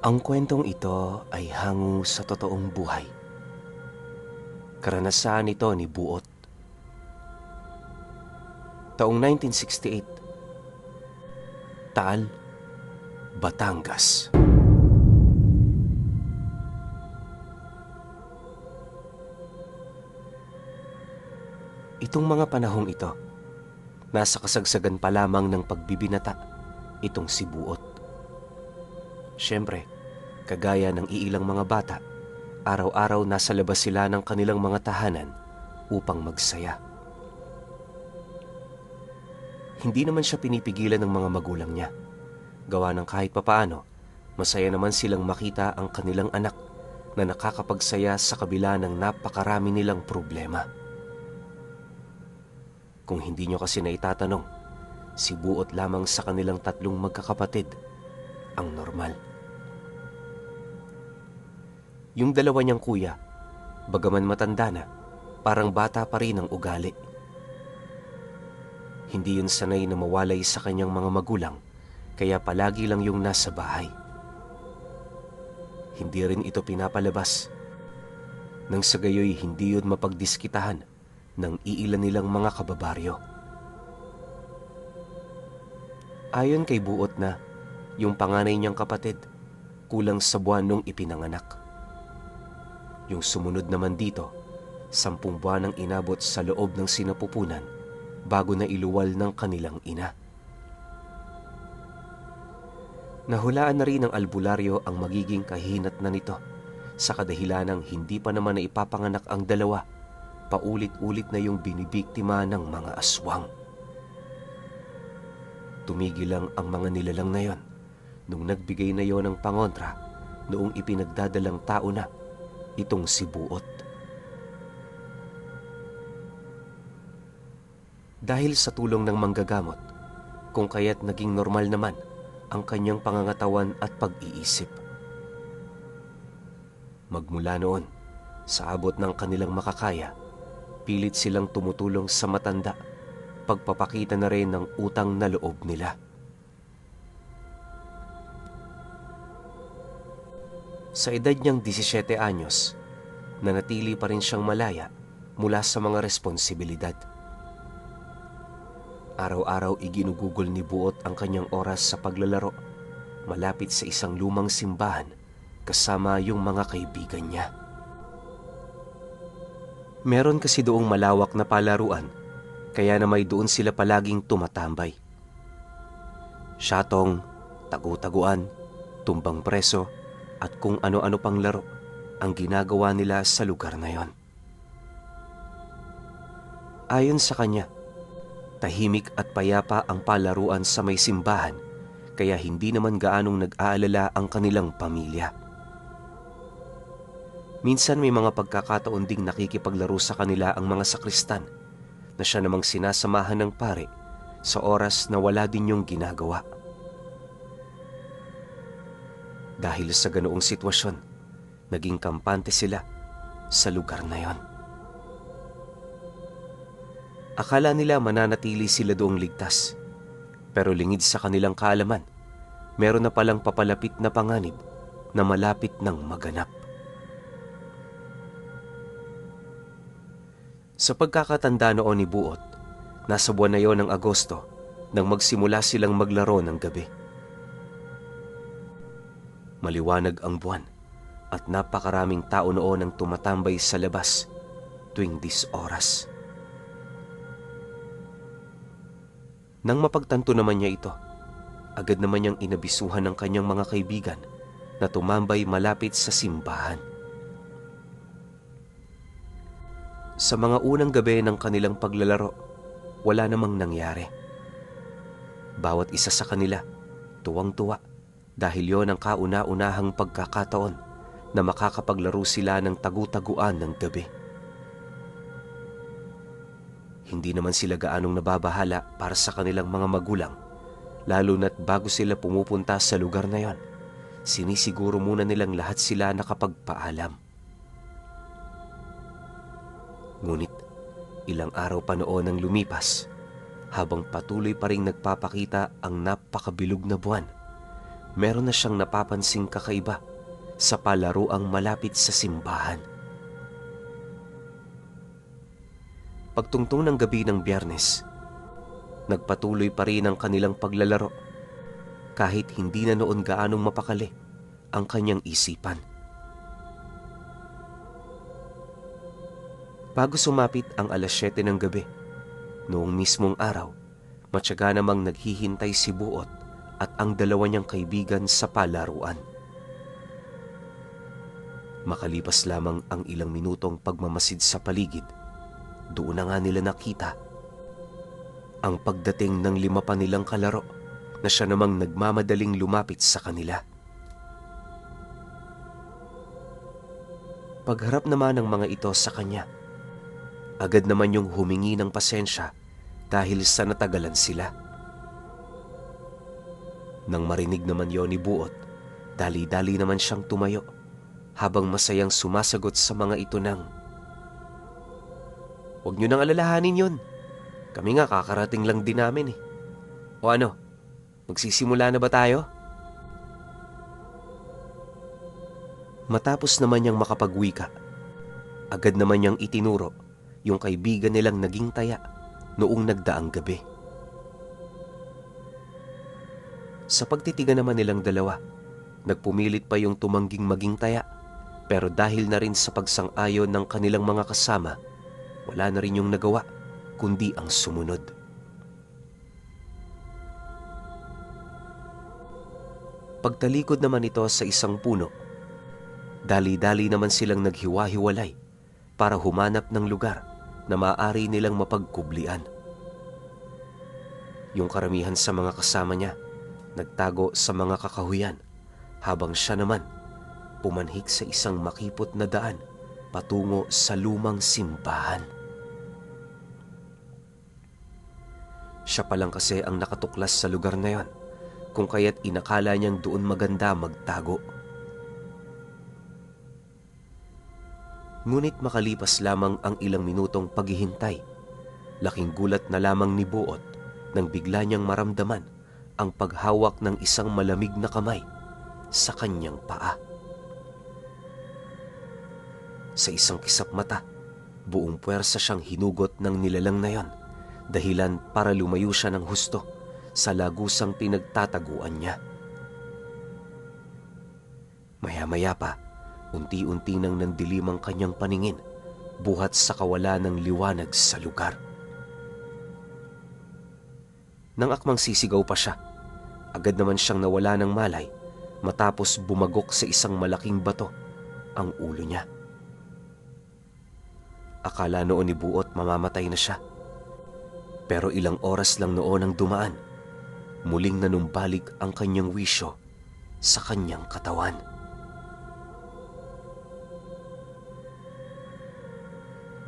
Ang kwentong ito ay hango sa totoong buhay. Karanasan ito ni Buot. Taong 1968, Taal, Batangas. Itong mga panahong ito, nasa kasagsagan pa lamang ng pagbibinata itong si Buot. Siyempre, kagaya ng iilang mga bata, araw-araw nasa labas sila ng kanilang mga tahanan upang magsaya. Hindi naman siya pinipigilan ng mga magulang niya. Gawa ng kahit papaano, masaya naman silang makita ang kanilang anak na nakakapagsaya sa kabila ng napakarami nilang problema. Kung hindi nyo kasi naitatanong, si Buot lamang sa kanilang tatlong magkakapatid ang normal. Yung dalawa niyang kuya, bagaman matanda na, parang bata pa rin ang ugali. Hindi yun sanay na mawalay sa kanyang mga magulang, kaya palagi lang yung nasa bahay. Hindi rin ito pinapalabas. Nang sa gayoy hindi yun mapagdiskitahan ng iilan nilang mga kababaryo. Ayon kay Buot na, yung panganay niyang kapatid, kulang sa buwan nung ipinanganak. Yung sumunod naman dito, 10 buwan ang inabot sa loob ng sinapupunan bago na iluwal ng kanilang ina. Nahulaan na rin ng albularyo ang magiging kahinatnan nito sa kadahilanang hindi pa naman na ipapanganak ang dalawa, paulit-ulit na yung binibiktima ng mga aswang. Tumigil lang ang mga nilalang na yon nung nagbigay na yon ng pangontra noong ipinagdadalang tao na itong si Buot. Dahil sa tulong ng manggagamot, kung kaya't naging normal naman ang kanyang pangangatawan at pag-iisip. Magmula noon, sa abot ng kanilang makakaya, pilit silang tumutulong sa matanda, pagpapakita na rin ng utang na loob nila. Sa edad niyang 17 anyos, nanatili pa rin siyang malaya mula sa mga responsibilidad. Araw-araw iginugugol ni Buot ang kanyang oras sa paglalaro, malapit sa isang lumang simbahan kasama yung mga kaibigan niya. Meron kasi doong malawak na palaruan, kaya na may doon sila palaging tumatambay. Syatong, tagu-taguan, tumbang preso, at kung ano-ano pang laro ang ginagawa nila sa lugar na yon. Ayon sa kanya, tahimik at payapa ang palaruan sa may simbahan, kaya hindi naman gaanong nag-aalala ang kanilang pamilya. Minsan may mga pagkakataon ding nakikipaglaro sa kanila ang mga sakristan na siya namang sinasamahan ng pare sa oras na wala din yung ginagawa. Dahil sa ganoong sitwasyon, naging kampante sila sa lugar na yon. Akala nila mananatili sila doong ligtas, pero lingid sa kanilang kaalaman, meron na palang papalapit na panganib na malapit ng maganap. Sa pagkakatanda noon ni Buot, nasa buwan na yon ng Agosto nang magsimula silang maglaro ng gabi. Maliwanag ang buwan at napakaraming tao noon ang tumatambay sa labas tuwing 10 oras. Nang mapagtanto naman niya ito, agad naman niyang inabisuhan ng kanyang mga kaibigan na tumambay malapit sa simbahan. Sa mga unang gabi ng kanilang paglalaro, wala namang nangyari. Bawat isa sa kanila, tuwang-tuwa dahil yon ang kauna-unahang pagkakataon na makakapaglaro sila ng tagu-taguan ng gabi. Hindi naman sila gaanong nababahala para sa kanilang mga magulang, lalo na't bago sila pumupunta sa lugar na yon, sinisiguro muna nilang lahat sila nakapagpaalam. Ngunit ilang araw pa noon ang lumipas, habang patuloy pa ring nagpapakita ang napakabilog na buwan, meron na siyang napapansing kakaiba sa palaruang malapit sa simbahan. Pagtungtong ng gabi ng Biyernes, nagpatuloy pa rin ang kanilang paglalaro kahit hindi na noon gaanong mapakali ang kanyang isipan. Bago sumapit ang 7:00 ng gabi, noong mismong araw, matyaga namang naghihintay si Buot at ang dalawa niyang kaibigan sa palaruan. Makalipas lamang ang ilang minutong pagmamasid sa paligid, doon na nga nila nakita ang pagdating ng 5 pa nilang kalaro na siya namang nagmamadaling lumapit sa kanila. Pagharap naman ng mga ito sa kanya, agad naman yung humingi ng pasensya dahil sa natagalan sila. Nang marinig naman yon ni Buot, dali-dali naman siyang tumayo habang masayang sumasagot sa mga ito ng, "Huwag niyo nang alalahanin yon. Kami nga kakarating lang din namin eh. O ano, magsisimula na ba tayo?" Matapos naman niyang makapagwika, agad naman niyang itinuro yung kaibigan nilang naging taya noong nagdaang gabi. Sa pagtitigan naman nilang dalawa, nagpumilit pa yung tumangging maging taya, pero dahil na rin sa pagsang-ayon ng kanilang mga kasama, wala na rin yung nagawa kundi ang sumunod. Pagtalikod naman ito sa isang puno, dali-dali naman silang naghiwa-hiwalay para humanap ng lugar na maaari nilang mapagkublian. Yung karamihan sa mga kasama niya nagtago sa mga kakahuyan, habang siya naman pumanhik sa isang makipot na daan patungo sa lumang simbahan. Siya pa lang kasi ang nakatuklas sa lugar na yon, kung kaya't inakala niyang doon maganda magtago. Ngunit makalipas lamang ang ilang minutong paghihintay, laking gulat na lamang ni Buot nang bigla niyang maramdaman ang paghawak ng isang malamig na kamay sa kanyang paa. Sa isang kisap mata, buong puwersa siyang hinugot ng nilalang na yon, dahilan para lumayo siya ng husto sa lagusang pinagtataguan niya. Maya-maya pa, unti-unti nang nandilim ang kanyang paningin, buhat sa kawalan ng liwanag sa lugar. Nang akmang sisigaw pa siya, agad naman siyang nawala ng malay matapos bumagok sa isang malaking bato ang ulo niya. Akala noon ni Buot mamamatay na siya, pero ilang oras lang noon ang dumaan, muling nanumbalik ang kanyang wisyo sa kanyang katawan.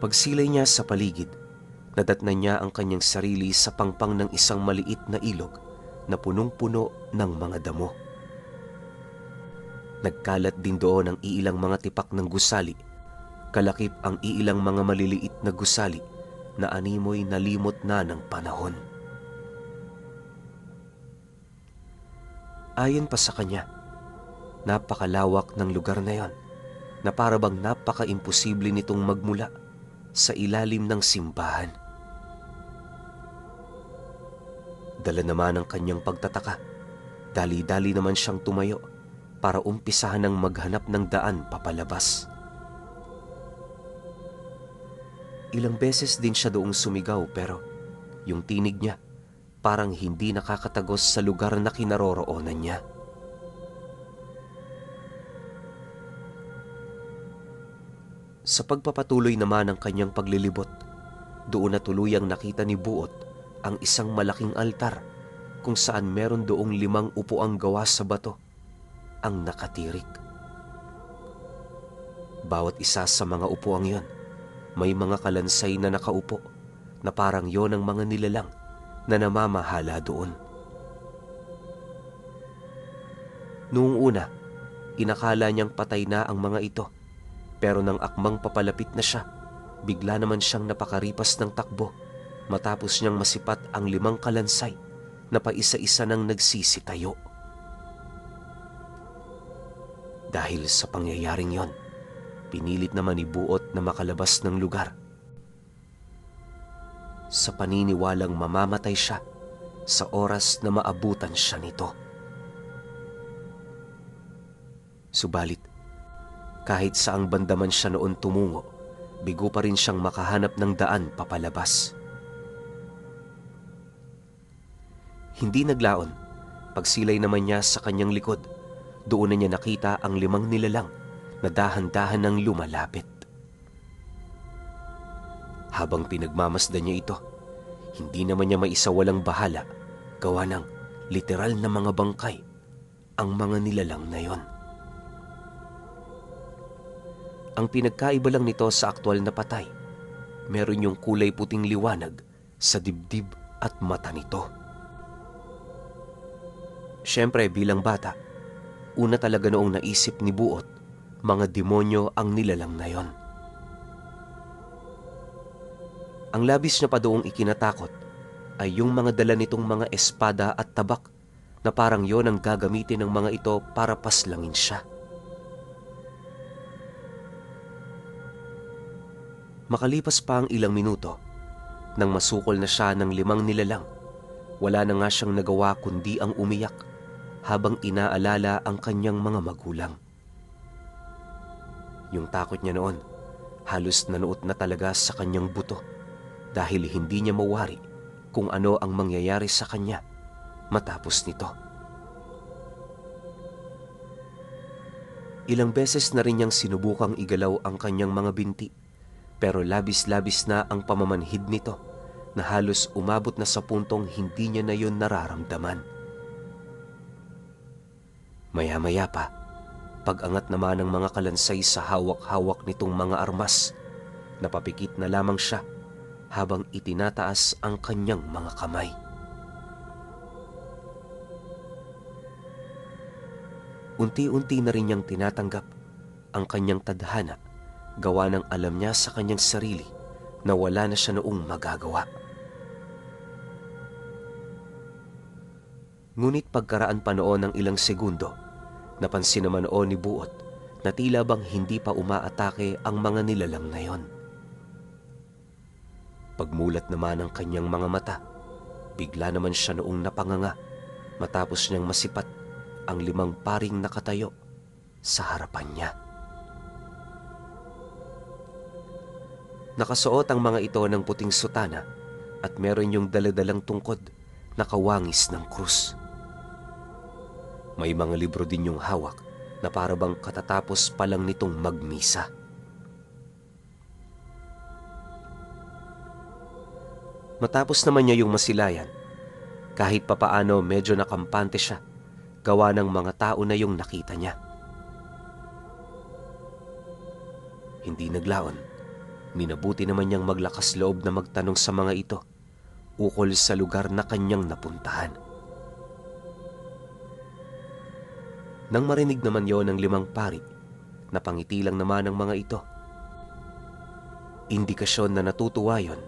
Pagsilay niya sa paligid, nadatnan niya ang kanyang sarili sa pangpang ng isang maliit na ilog na punong-puno ng mga damo. Nagkalat din doon ang iilang mga tipak ng gusali, kalakip ang iilang mga maliliit na gusali na animoy nalimot na ng panahon. Ayon pa sa kanya, napakalawak ng lugar na yon na parabang napaka-imposible nitong magmula sa ilalim ng simbahan. Dala naman ang kanyang pagtataka, dali-dali naman siyang tumayo para umpisahan ng maghanap ng daan papalabas. Ilang beses din siya doong sumigaw, pero yung tinig niya parang hindi nakakatagos sa lugar na kinaroroonan niya. Sa pagpapatuloy naman ng kanyang paglilibot, doon na tuluyang nakita ni Buot ang isang malaking altar kung saan meron doong 5 upuang gawa sa bato ang nakatirik. Bawat isa sa mga upuang yon, may mga kalansay na nakaupo na parang yon ang mga nilalang na namamahala doon. Noong una, inakala niyang patay na ang mga ito, pero nang akmang papalapit na siya, bigla naman siyang napakaripas ng takbo matapos niyang masipat ang 5 kalansay na paisa-isa nang nagsisitayo. Dahil sa pangyayaring yon, pinilit naman ni Buot na makalabas ng lugar. Sa paniniwalang mamamatay siya sa oras na maabutan siya nito. Subalit, kahit saang banda man siya noon tumungo, bigo pa rin siyang makahanap ng daan papalabas. Hindi naglaon, pagsilay naman niya sa kanyang likod, doon na niya nakita ang 5 nilalang na dahan-dahan ng lumalapit. Habang pinagmamasdan niya ito, hindi naman niya maisawalang bahala, gawa ng literal na mga bangkay ang mga nilalang na yon. Ang pinagkaiba lang nito sa aktwal na patay, meron yung kulay puting liwanag sa dibdib at mata nito. Siyempre bilang bata, una talaga noong naisip ni Buot, mga demonyo ang nilalang na yon. Ang labis niya pa doong ikinatakot ay yung mga dala nitong mga espada at tabak na parang yon ang gagamitin ng mga ito para paslangin siya. Makalipas pa ang ilang minuto, nang masukol na siya ng 5 nilalang, wala na nga siyang nagawa kundi ang umiyak habang inaalala ang kanyang mga magulang. Yung takot niya noon, halos nanuot na talaga sa kanyang buto dahil hindi niya mawari kung ano ang mangyayari sa kanya matapos nito. Ilang beses na rin niyang sinubukang igalaw ang kanyang mga binti, pero labis-labis na ang pamamanhid nito na halos umabot na sa puntong hindi niya na yun nararamdaman. Maya-maya pa, pag-angat naman ng mga kalansay sa hawak-hawak nitong mga armas, napapikit na lamang siya habang itinataas ang kanyang mga kamay. Unti-unti na rin niyang tinatanggap ang kanyang tadhana, gawa ng alam niya sa kanyang sarili na wala na siya noong magagawa. Ngunit pagkaraan pa noon ng ilang segundo, napansin naman noon ni Buot na tila bang hindi pa umaatake ang mga nilalang na yon. Pagmulat naman ng kanyang mga mata, bigla naman siya noong napanganga matapos niyang masipat ang 5 paring nakatayo sa harapan niya. Nakasuot ang mga ito ng puting sutana at meron yung daladalang tungkod na kawangis ng krus. May mga libro din yung hawak na para bang katatapos pa lang nitong magmisa. Matapos naman niya yung masilayan, kahit papaano medyo nakampante siya, gawa ng mga tao na yung nakita niya. Hindi naglaon, minabuti naman niyang maglakas loob na magtanong sa mga ito ukol sa lugar na kanyang napuntahan. Nang marinig naman yon ng 5 pari, napangiti lang naman ang mga ito. Indikasyon na natutuwa yon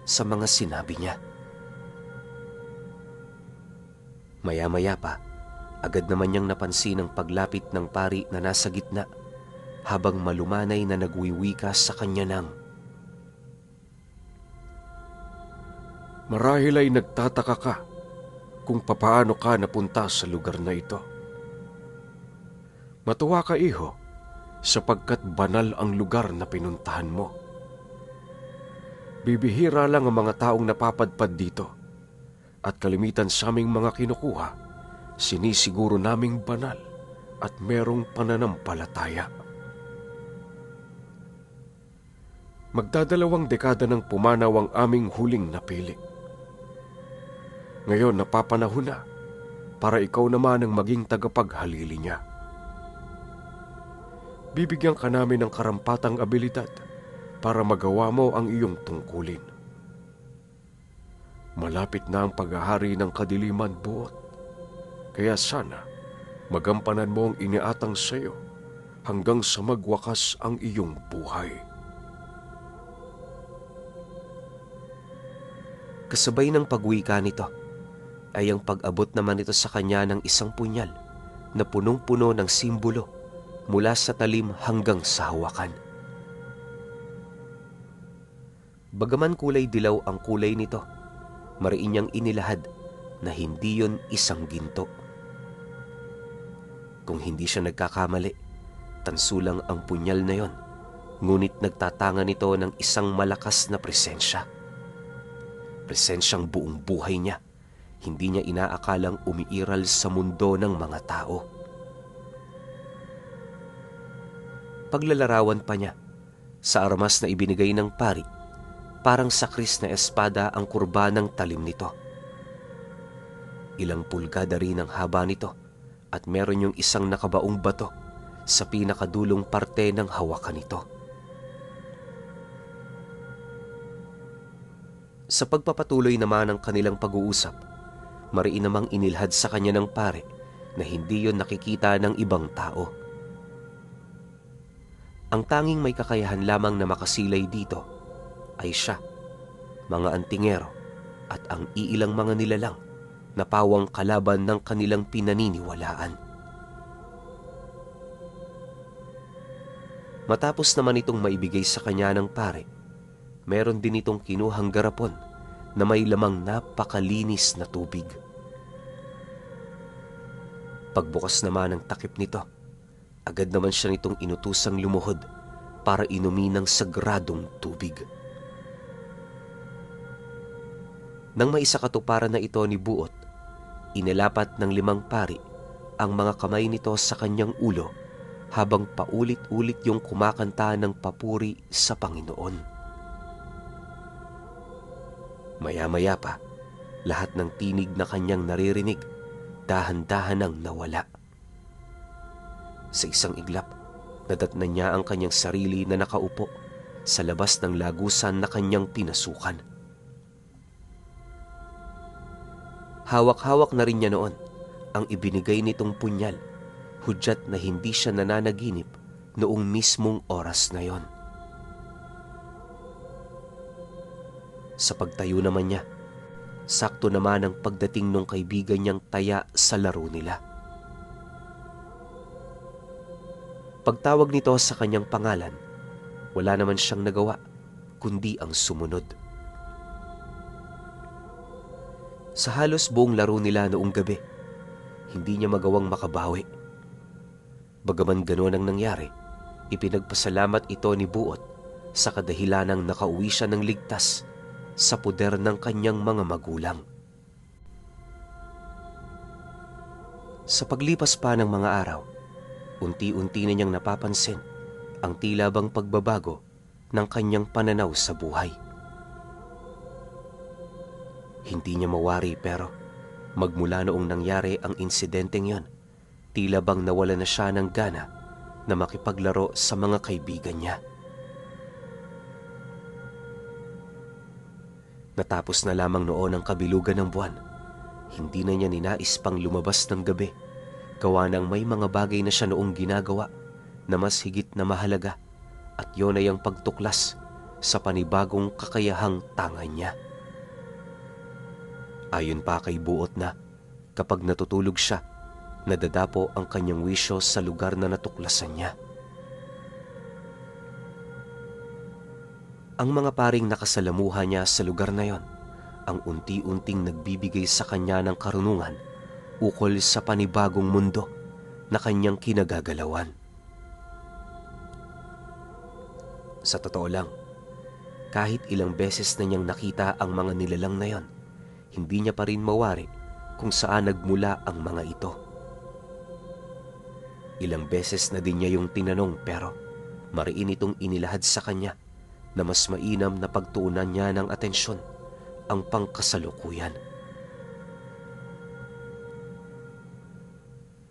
sa mga sinabi niya. Maya-maya pa, agad naman niyang napansin ang paglapit ng pari na nasa gitna habang malumanay na nagwiwika sa kanya ng, "Marahil ay nagtataka ka kung papaano ka napunta sa lugar na ito. Matuwa ka, iho, sapagkat banal ang lugar na pinuntahan mo. Bibihira lang ang mga taong napapadpad dito at kalimitan sa aming mga kinukuha, sinisiguro naming banal at merong pananampalataya. Magdadalawang dekada nang pumanaw ang aming huling napili. Ngayon napapanahon na para ikaw naman ang maging tagapaghalili niya. Bibigyan ka namin ng karampatang abilidad para magawa mo ang iyong tungkulin. Malapit na ang paghahari ng kadiliman, Buot, kaya sana magampanan mo ang iniatang sa iyo hanggang sa magwakas ang iyong buhay." Kasabay ng pagwika nito ay ang pag-abot naman ito sa kanya ng isang punyal na punong-puno ng simbolo mula sa talim hanggang sa hawakan. Bagaman kulay dilaw ang kulay nito, mariin niyang inilahad na hindi yon isang ginto. Kung hindi siya nagkakamali, tanso lang ang punyal na yon, ngunit nagtatanga nito ng isang malakas na presensya. Presensyang buong buhay niya, hindi niya inaakalang umiiral sa mundo ng mga tao. Paglalarawan pa niya, sa armas na ibinigay ng pari, parang sakris na espada ang kurba ng talim nito. Ilang pulgada rin ang haba nito at meron yung isang nakabaong bato sa pinakadulong parte ng hawakan nito. Sa pagpapatuloy naman ng kanilang pag-uusap, mariin namang inilhad sa kanya ng pare na hindi yon nakikita ng ibang tao. Ang tanging may kakayahan lamang na makasilay dito ay siya, mga antingero at ang iilang mga nilalang na pawang kalaban ng kanilang pinaniniwalaan. Matapos naman itong maibigay sa kanya ng pare, meron din itong kinuhang garapon na may lamang napakalinis na tubig. Pagbukas naman ng takip nito, agad naman siya nitong inutusang lumuhod para inumin ng sagradong tubig. Nang maisakatuparan na ito ni Buot, inalapat ng 5 pari ang mga kamay nito sa kanyang ulo habang paulit-ulit yung kumakanta ng papuri sa Panginoon. Maya-maya pa, lahat ng tinig na kanyang naririnig, dahan-dahan ang nawala. Sa isang iglap, nadatnan niya ang kanyang sarili na nakaupo sa labas ng lagusan na kanyang pinasukan. Hawak-hawak na rin niya noon ang ibinigay nitong punyal, hudyat na hindi siya nananaginip noong mismong oras na yon. Sa pagtayo naman niya, sakto naman ang pagdating ng kaibigan niyang taya sa laro nila. Pagtawag nito sa kanyang pangalan, wala naman siyang nagawa kundi ang sumunod. Sa halos buong laro nila noong gabi, hindi niya magawang makabawi. Bagaman ganoon ang nangyari, ipinagpasalamat ito ni Buot sa kadahilanang nakauwi siya ng ligtas sa puder ng kanyang mga magulang. Sa paglipas pa ng mga araw, unti-unti na niyang napapansin ang tila bang pagbabago ng kanyang pananaw sa buhay. Hindi niya mawari pero magmula noong nangyari ang insidenteng yon, tila bang nawala na siya ng gana na makipaglaro sa mga kaibigan niya. Natapos na lamang noon ang kabilugan ng buwan, hindi na niya ninais pang lumabas ng gabi, gawa ng may mga bagay na siya noong ginagawa na mas higit na mahalaga at yon ay ang pagtuklas sa panibagong kakayahang tangan niya. Ayon pa kay Buot na kapag natutulog siya, nadadapo ang kanyang wisyo sa lugar na natuklasan niya. Ang mga paring nakasalamuha niya sa lugar na yon ang unti-unting nagbibigay sa kanya ng karunungan ukol sa panibagong mundo na kanyang kinagagalawan. Sa totoo lang, kahit ilang beses na niyang nakita ang mga nilalang na yon, hindi niya pa rin mawari kung saan nagmula ang mga ito. Ilang beses na din niya yung tinanong pero mariin itong inilahad sa kanya na mas mainam na pagtuunan niya ng atensyon ang pangkasalukuyan.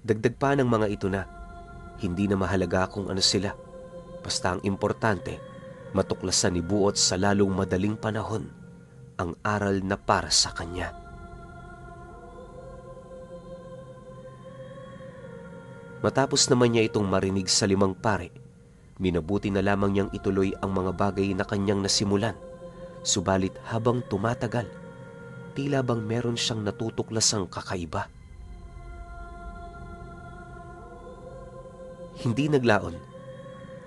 Dagdag pa ng mga ito na hindi na mahalaga kung ano sila, basta ang importante matuklasan ni Buot sa lalong madaling panahon ang aral na para sa kanya. Matapos naman niya itong marinig sa 5 pare, minabuti na lamang niyang ituloy ang mga bagay na kanyang nasimulan. Subalit habang tumatagal, tila bang meron siyang natutuklasang kakaiba. Hindi naglaon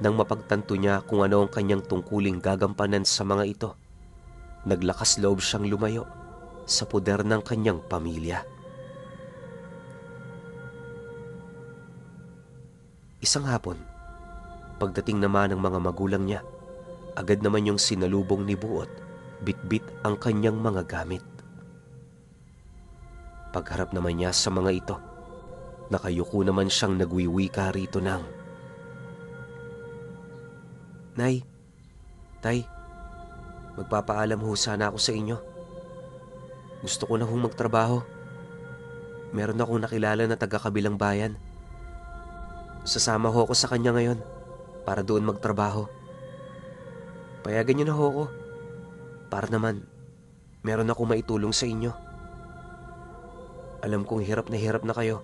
nang mapagtanto niya kung ano ang kanyang tungkuling gagampanan sa mga ito. Naglakas loob siyang lumayo sa puder ng kanyang pamilya. Isang hapon, pagdating naman ng mga magulang niya, agad naman yung sinalubong ni Buot, bitbit ang kanyang mga gamit. Pagharap naman niya sa mga ito, nakayuko naman siyang nagwiwika rito ng, "Nay, Tay, magpapaalam ho sana ako sa inyo. Gusto ko na hong magtrabaho. Meron akong nakilala na taga-kabilang bayan. Sasama ho ako sa kanya ngayon para doon magtrabaho. Payagan niyo na ho ako para naman meron akong maitulong sa inyo. Alam kong hirap na kayo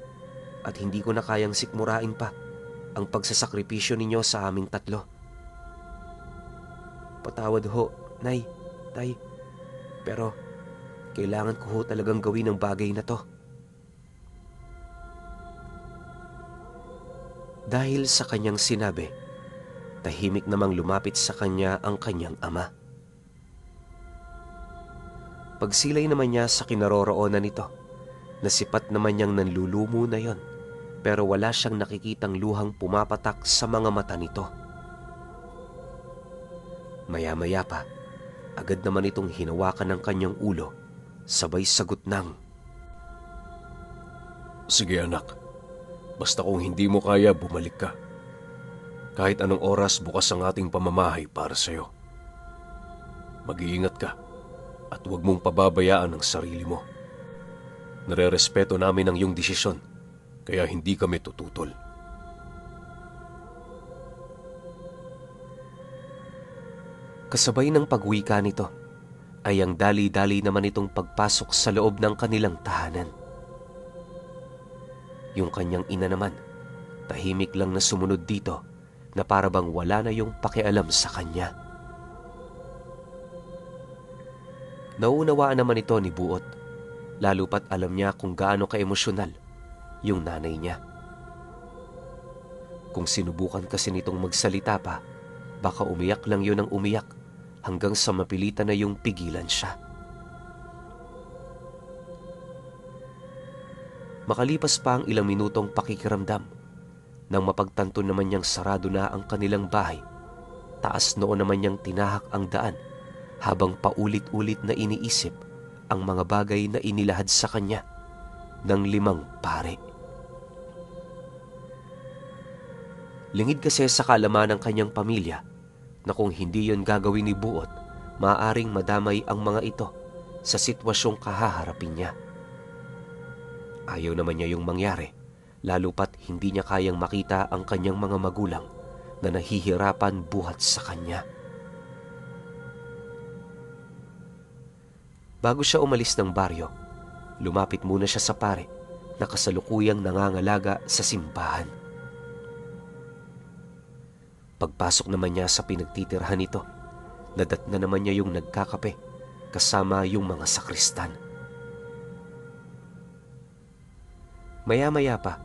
at hindi ko na kayang sikmurain pa ang pagsasakripisyo ninyo sa aming tatlo. Patawad ho, Nay, Tay, pero kailangan ko ho talagang gawin ang bagay na to." Dahil sa kanyang sinabi, tahimik namang lumapit sa kanya ang kanyang ama. Pagsilay naman niya sa kinaroroonan nito, nasipat naman niyang nanlulumo na yon, pero wala siyang nakikitang luhang pumapatak sa mga mata nito. Maya-maya pa, agad naman itong hinawakan ng kanyang ulo, sabay sagot ng, Sige anak, basta kung hindi mo kaya, bumalik ka. Kahit anong oras, bukas ang ating pamamahay para sa'yo. Mag-iingat ka at huwag mong pababayaan ang sarili mo. Nare-respeto namin ang iyong desisyon, kaya hindi kami tututol. Kasabay ng pagwika nito ay ang dali-dali naman itong pagpasok sa loob ng kanilang tahanan. Yung kanyang ina naman, tahimik lang na sumunod dito na para bang wala na yung pakialam sa kanya. Nauunawaan naman ito ni Buot, lalo pat alam niya kung gaano ka-emosyonal yung nanay niya. Kung sinubukan kasi nitong magsalita pa, baka umiyak lang yun ang umiyak hanggang sa mapilitan na yung pigilan siya. Makalipas pa ang ilang minutong pakikiramdam, nang mapagtanto naman niyang sarado na ang kanilang bahay, taas noon naman niyang tinahak ang daan habang paulit-ulit na iniisip ang mga bagay na inilahad sa kanya ng 5 pare. Lingid kasi sa kaalaman ng kanyang pamilya na kung hindi yon gagawin ni Buot, maaaring madamay ang mga ito sa sitwasyong kahaharapin niya. Ayaw naman niya yung mangyari, lalo pat hindi niya kayang makita ang kanyang mga magulang na nahihirapan buhat sa kanya. Bago siya umalis ng baryo, lumapit muna siya sa pare na kasalukuyang nangangalaga sa simbahan. Pagpasok naman niya sa pinagtitirhan nito, nadatna naman niya yung nagkakape kasama yung mga sakristan. Maya-maya pa,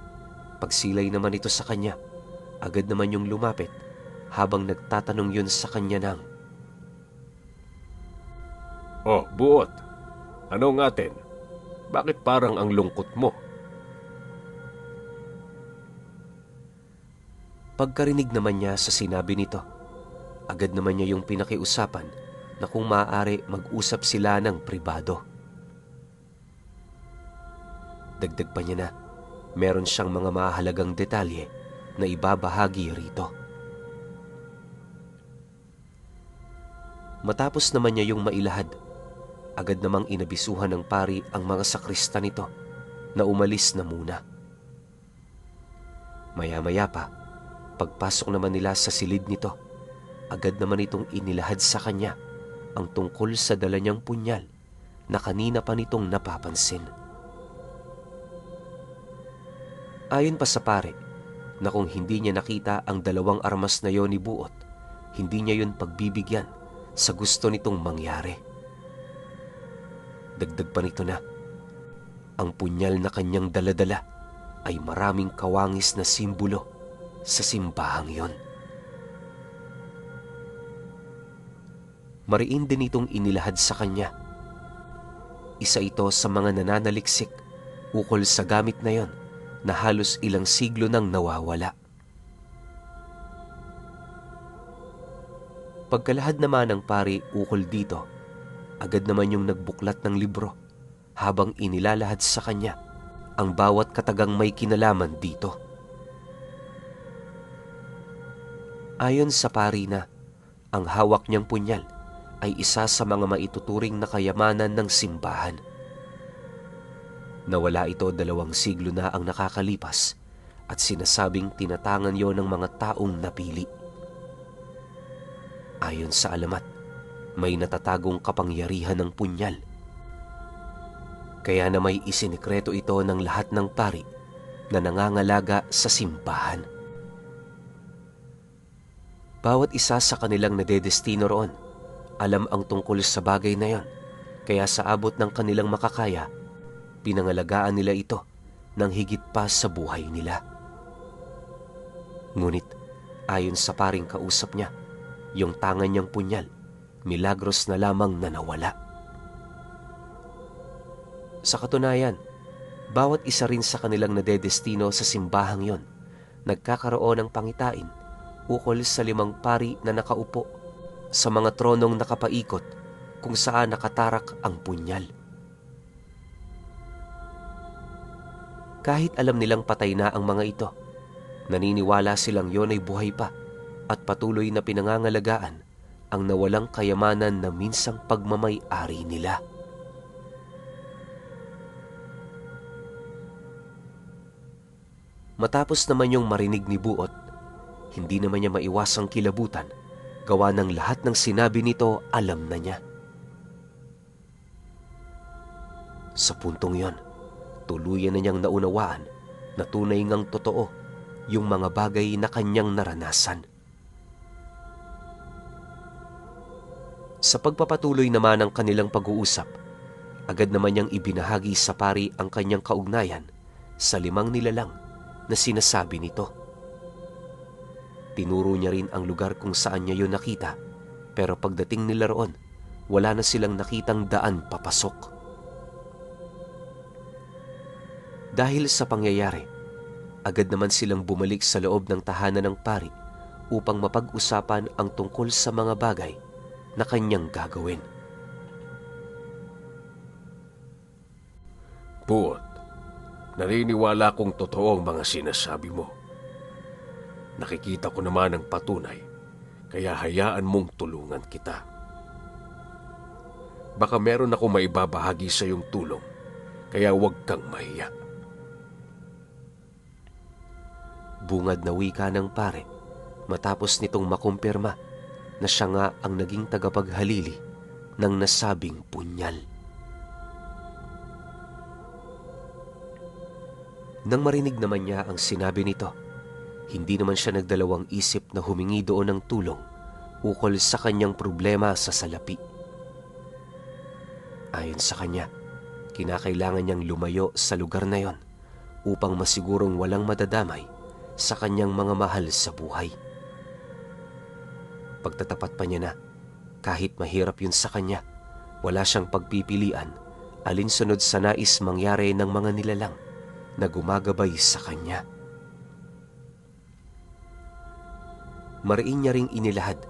pagsilay naman ito sa kanya, agad naman yung lumapit habang nagtatanong yun sa kanya ng, Oh, Buot, ano nga atin? Bakit parang ang lungkot mo? Pagkarinig naman niya sa sinabi nito, agad naman niya yung pinakiusapan na kung maaari mag-usap sila ng pribado. Dagdag pa niya na meron siyang mga mahalagang detalye na ibabahagi rito. Matapos naman niya yung mailahad, agad namang inabisuhan ng pari ang mga sakristan nito na umalis na muna. Maya-maya pa, pagpasok naman nila sa silid nito, agad naman itong inilahad sa kanya ang tungkol sa dala niyang punyal na kanina pa nitong napapansin. Ayon pa sa pare, na kung hindi niya nakita ang 2 armas na yon ni Buot, hindi niya yun pagbibigyan sa gusto nitong mangyari. Dagdag pa nito na, ang punyal na kanyang daladala ay maraming kawangis na simbolo sa simbahang yon. Mariin din itong inilahad sa kanya. Isa ito sa mga nananaliksik ukol sa gamit na yon na halos ilang siglo nang nawawala. Pagkalahad naman ng pari ukol dito, agad naman yung nagbuklat ng libro habang inilalahad sa kanya ang bawat katagang may kinalaman dito. Ayon sa pari na, ang hawak niyang punyal ay isa sa mga maituturing na kayamanan ng simbahan. Nawala ito 2 siglo na ang nakakalipas at sinasabing tinatangan yon ng mga taong napili. Ayon sa alamat, may natatagong kapangyarihan ng punyal. Kaya na may isinikreto ito ng lahat ng pari na nangangalaga sa simbahan. Bawat isa sa kanilang nadedestino roon, alam ang tungkol sa bagay na yon, kaya sa abot ng kanilang makakaya, pinangalagaan nila ito ng higit pa sa buhay nila. Ngunit, ayon sa paring kausap niya, yung tangan niyang punyal, milagros na lamang na nawala. Sa katunayan, bawat isa rin sa kanilang nadedestino sa simbahang yon, nagkakaroon ng pangitain ukol sa 5 pari na nakaupo sa mga tronong nakapaikot kung saan nakatarak ang punyal. Kahit alam nilang patay na ang mga ito, naniniwala silang yon ay buhay pa at patuloy na pinangangalagaan ang nawalang kayamanan na minsang pagmamay-ari nila. Matapos naman yung marinig ni Buot, hindi naman niya maiwasang kilabutan, gawa ng lahat ng sinabi nito alam na niya. Sa puntong yon, tuluyan na niyang naunawaan na tunay ngang totoo yung mga bagay na kanyang naranasan. Sa pagpapatuloy naman ng kanilang pag-uusap, agad naman niyang ibinahagi sa pari ang kanyang kaugnayan sa 5 nilalang na sinasabi nito. Tinuro niya rin ang lugar kung saan niya yun nakita, pero pagdating nila roon, wala na silang nakitang daan papasok. Dahil sa pangyayari, agad naman silang bumalik sa loob ng tahanan ng pari upang mapag-usapan ang tungkol sa mga bagay na kanyang gagawin. Buot, naniniwala kong totoo ang mga sinasabi mo. Nakikita ko naman ang patunay, kaya hayaan mong tulungan kita. Baka meron ako maibabahagi sa iyong tulong, kaya huwag kang mahiya. Bungad na wika ng pare matapos nitong makumpirma na siya nga ang naging tagapaghalili ng nasabing punyal. Nang marinig naman niya ang sinabi nito, hindi naman siya nagdalawang isip na humingi doon ng tulong ukol sa kanyang problema sa salapi. Ayon sa kanya, kinakailangan niyang lumayo sa lugar na yon upang masigurong walang madadamay sa kanyang mga mahal sa buhay. Pagtatapat pa niya na, kahit mahirap yun sa kanya, wala siyang pagpipilian alinsunod sa nais mangyari ng mga nilalang na gumagabay sa kanya. Mariin niya ring inilahad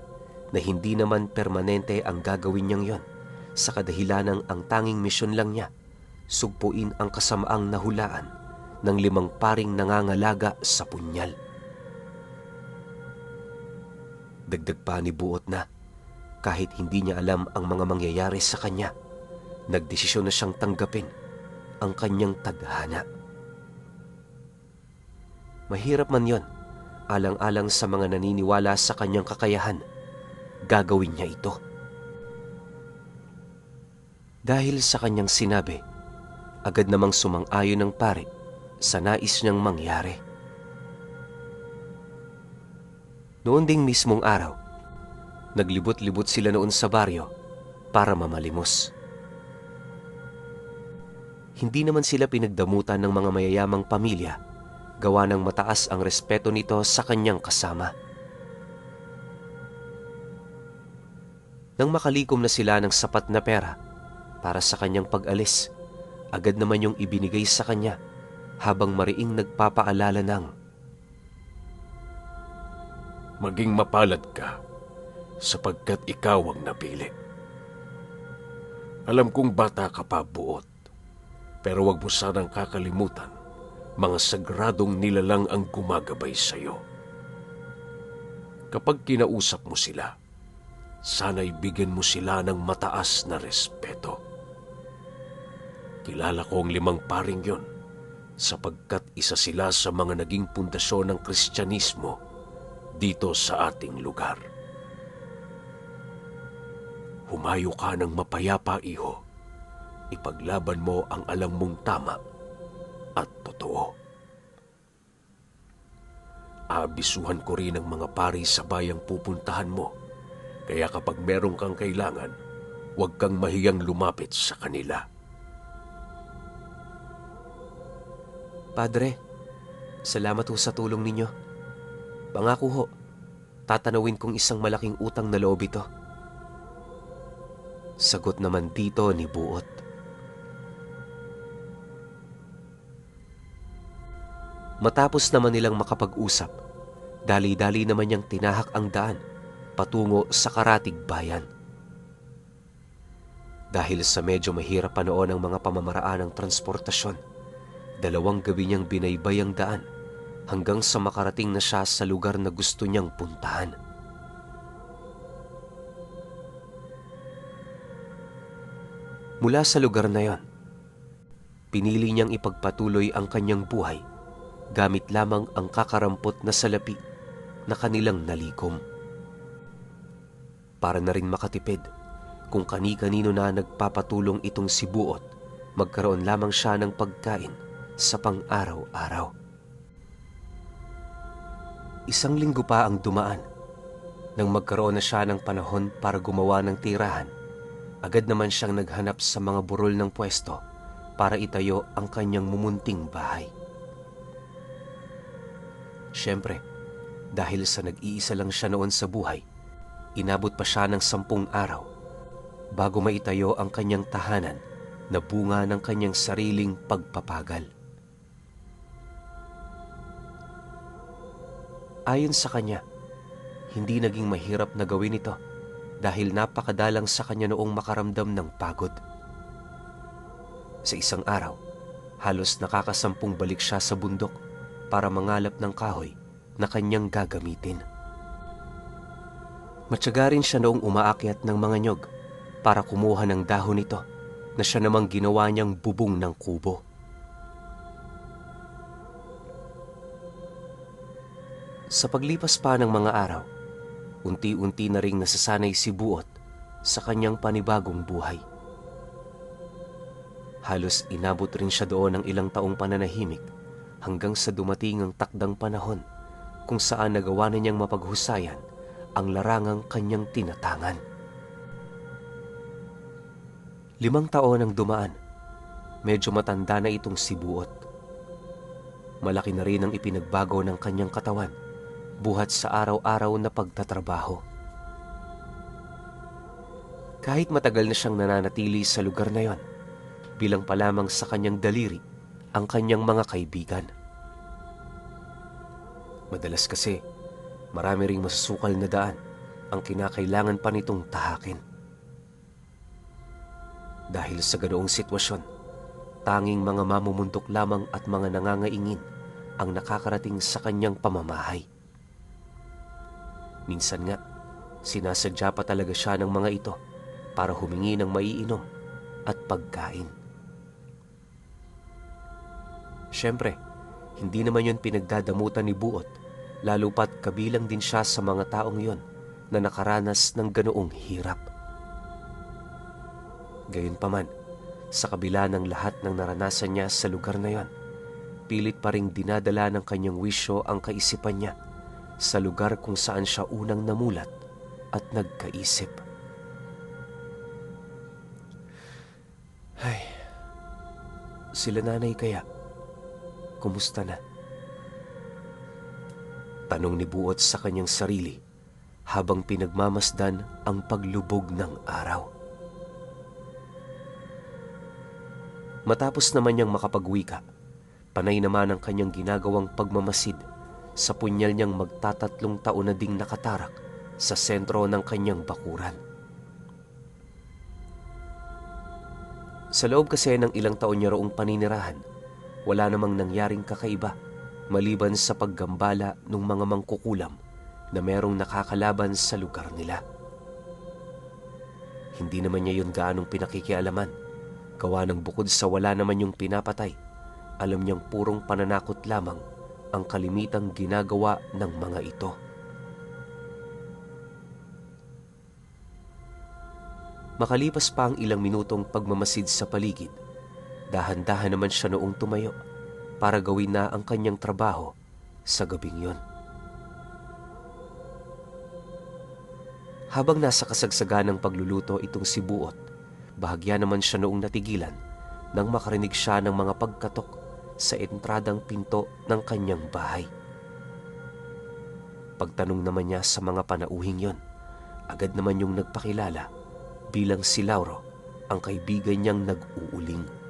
na hindi naman permanente ang gagawin niyang yon, sa kadahilanang ang tanging misyon lang niya, sugpuin ang kasamaang nahulaan ng 5 paring nangangalaga sa punyal. Dagdag pa ni Buot na, kahit hindi niya alam ang mga mangyayari sa kanya, nagdesisyon na siyang tanggapin ang kanyang tadhana. Mahirap man yon, alang-alang sa mga naniniwala sa kanyang kakayahan, gagawin niya ito. Dahil sa kanyang sinabi, agad namang sumang-ayon ng pare sa nais niyang mangyari. Noon ding mismong araw, naglibot-libot sila noon sa baryo para mamalimos. Hindi naman sila pinagdamutan ng mga mayayamang pamilya gawa ng mataas ang respeto nito sa kanyang kasama. Nang makalikom na sila ng sapat na pera para sa kanyang pag-alis, agad naman yung ibinigay sa kanya habang mariing nagpapaalala ng, Maging mapalad ka sapagkat ikaw ang napili. Alam kong bata ka pa, Buot, pero wag mo sanang kakalimutan, mga sagradong nilalang ang gumagabay sa iyo. Kapag kinausap mo sila, sana'y bigyan mo sila ng mataas na respeto. Kilala ko ang 5 paring yon sapagkat isa sila sa mga naging pundasyon ng Kristyanismo dito sa ating lugar. Humayo ka ng mapayapa, iho. Ipaglaban mo ang alam mong tama at totoo. Aabisuhan ko rin ang mga pari sa bayang pupuntahan mo, kaya kapag meron kang kailangan, huwag kang mahiyang lumapit sa kanila. Padre, salamat ho sa tulong ninyo. Pangako ho, tatanawin kong isang malaking utang na loob ito. Sagot naman dito ni Buot. Matapos naman nilang makapag-usap, dali-dali naman niyang tinahak ang daan patungo sa Karatig Bayan. Dahil sa medyo mahirap pa noon ang mga pamamaraan ng transportasyon, 2 gabi niyang binaybay ang daan hanggang sa makarating na siya sa lugar na gusto niyang puntahan. Mula sa lugar na yon, pinili niyang ipagpatuloy ang kanyang buhay gamit lamang ang kakarampot na salapi na kanilang nalikom. Para na rin makatipid, kung kani-kanino na nagpapatulong itong si Buot, magkaroon lamang siya ng pagkain sa pang-araw-araw. 1 linggo pa ang dumaan. Nang magkaroon na siya ng panahon para gumawa ng tirahan, agad naman siyang naghanap sa mga burol ng pwesto para itayo ang kanyang mumunting bahay. Siyempre, dahil sa nag-iisa lang siya noon sa buhay, inabot pa siya ng 10 araw bago maitayo ang kanyang tahanan na bunga ng kanyang sariling pagpapagal. Ayon sa kanya, hindi naging mahirap na gawin ito dahil napakadalang sa kanya noong makaramdam ng pagod. Sa isang araw, halos nakakasampung balik siya sa bundok para mangalap ng kahoy na kanyang gagamitin. Matyaga rin siya noong umaakyat ng mga nyog para kumuha ng dahon nito na siya namang ginawa niyang bubong ng kubo. Sa paglipas pa ng mga araw, unti-unti na ring nasasanay si Buot sa kanyang panibagong buhay. Halos inabot rin siya doon ng ilang taong pananahimik hanggang sa dumating ang takdang panahon kung saan nagawa na niyang mapaghusayan ang larangang kanyang tinatangan. 5 taon ang dumaan, medyo matanda na itong si Buot. Malaki na rin ang ipinagbago ng kanyang katawan buhat sa araw-araw na pagtatrabaho. Kahit matagal na siyang nananatili sa lugar na yon, bilang pa lamang sa kanyang daliri ang kanyang mga kaibigan. Madalas kasi, marami ring masusukal na daan ang kinakailangan pa nitong tahakin. Dahil sa ganoong sitwasyon, tanging mga mamumundok lamang at mga nangangaingin ang nakakarating sa kanyang pamamahay. Minsan nga, sinasadya pa talaga siya ng mga ito para humingi ng maiinom at pagkain. Siyempre, hindi naman yun pinagdadamutan ni Buot, lalo pat kabilang din siya sa mga taong yon na nakaranas ng ganoong hirap. Gayunpaman, sa kabila ng lahat ng naranasan niya sa lugar na yon, pilit pa ring dinadala ng kanyang wisyo ang kaisipan niya sa lugar kung saan siya unang namulat at nagkaisip. Ay, sila nanay kaya? Kumusta na? Tanong ni Buot sa kanyang sarili habang pinagmamasdan ang paglubog ng araw. Matapos naman niyang makapagwika, panay naman ang kanyang ginagawang pagmamasid sa punyal niyang magtatatlong taon na ding nakatarak sa sentro ng kanyang bakuran. Sa loob kasi ng ilang taon niya roong paninirahan, wala namang nangyaring kakaiba maliban sa paggambala ng mga mangkukulam na merong nakakalaban sa lugar nila. Hindi naman niya yun gaanong pinakikialaman, gawa ng bukod sa wala naman yung pinapatay, alam niyang purong pananakot lamang ang kalimitang ginagawa ng mga ito. Makalipas pa ang ilang minutong pagmamasid sa paligid, dahan-dahan naman siya noong tumayo para gawin na ang kanyang trabaho sa gabing yon. Habang nasa kasagsagan ng pagluluto itong si Buot, bahagya naman siya noong natigilan nang makarinig siya ng mga pagkatok sa entradang pinto ng kanyang bahay. Pagtanong naman niya sa mga panauhing yon, agad naman yung nagpakilala bilang si Lauro, ang kaibigan niyang nag-uuling.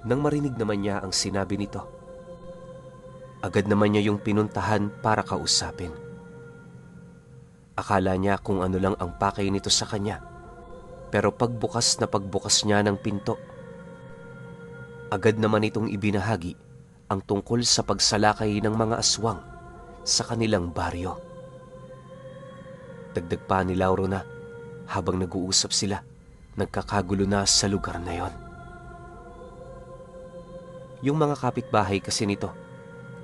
Nang marinig naman niya ang sinabi nito, agad naman niya yung pinuntahan para kausapin. Akala niya kung ano lang ang pakay nito sa kanya, pero pagbukas niya ng pinto, agad naman itong ibinahagi ang tungkol sa pagsalakay ng mga aswang sa kanilang baryo. Dagdag pa ni Lauro na habang nag-uusap sila, nagkakagulo na sa lugar na yon. Yung mga kapitbahay kasi nito,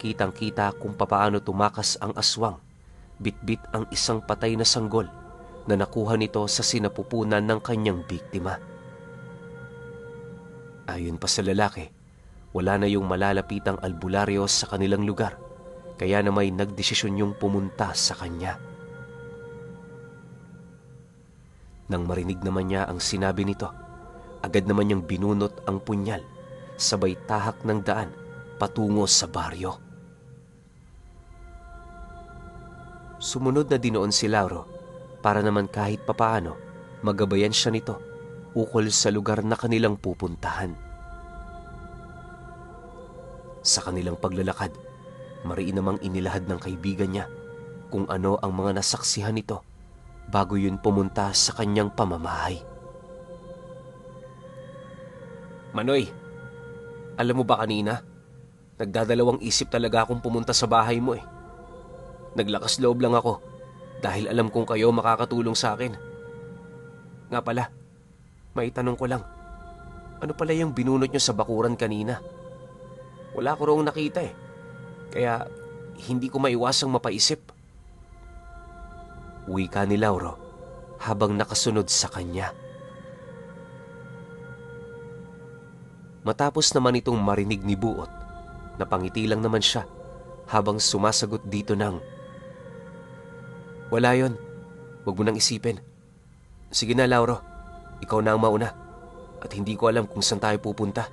kitang-kita kung papaano tumakas ang aswang, bitbit ang isang patay na sanggol na nakuha nito sa sinapupunan ng kanyang biktima. Ayon pa sa lalaki, wala na yung malalapitang albularyo sa kanilang lugar, kaya na may nagdesisyon yung pumunta sa kanya. Nang marinig naman niya ang sinabi nito, agad naman niyang binunot ang punyal, sabay tahak ng daan patungo sa baryo. Sumunod na dinoon si Lauro para naman kahit papaano magabayan siya nito ukol sa lugar na kanilang pupuntahan. Sa kanilang paglalakad, mariin namang inilahad ng kaibigan niya kung ano ang mga nasaksihan nito bago yun pumunta sa kanyang pamamahay. Manoy, alam mo ba kanina, nagdadalawang isip talaga akong pumunta sa bahay mo eh. Naglakas loob lang ako dahil alam kong kayo makakatulong sa akin. Nga pala, may tanong ko lang. Ano pala yung binunot nyo sa bakuran kanina? Wala ko roong nakita eh. Kaya hindi ko maiwasang mapaisip. Wika ni Lauro habang nakasunod sa kanya. Matapos naman itong marinig ni Buot, napangiti lang naman siya habang sumasagot dito ng, "Wala yon, wag mo nang isipin. Sige na Lauro, ikaw na ang mauna at hindi ko alam kung saan tayo pupunta."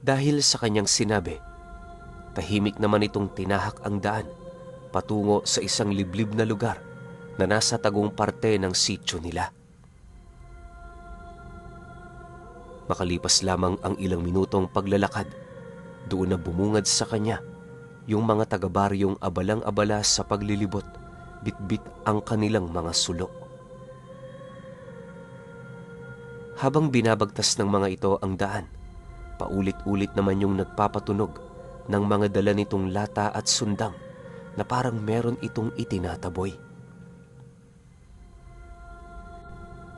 Dahil sa kanyang sinabi, tahimik naman itong tinahak ang daan patungo sa isang liblib na lugar na nasa tagong parte ng sityo nila. Makalipas lamang ang ilang minutong paglalakad, doon na bumungad sa kanya yung mga taga-baryong abalang-abala sa paglilibot, bitbit ang kanilang mga sulok. Habang binabagtas ng mga ito ang daan, paulit-ulit naman yung nagpapatunog ng mga dala nitong lata at sundang na parang meron itong itinataboy.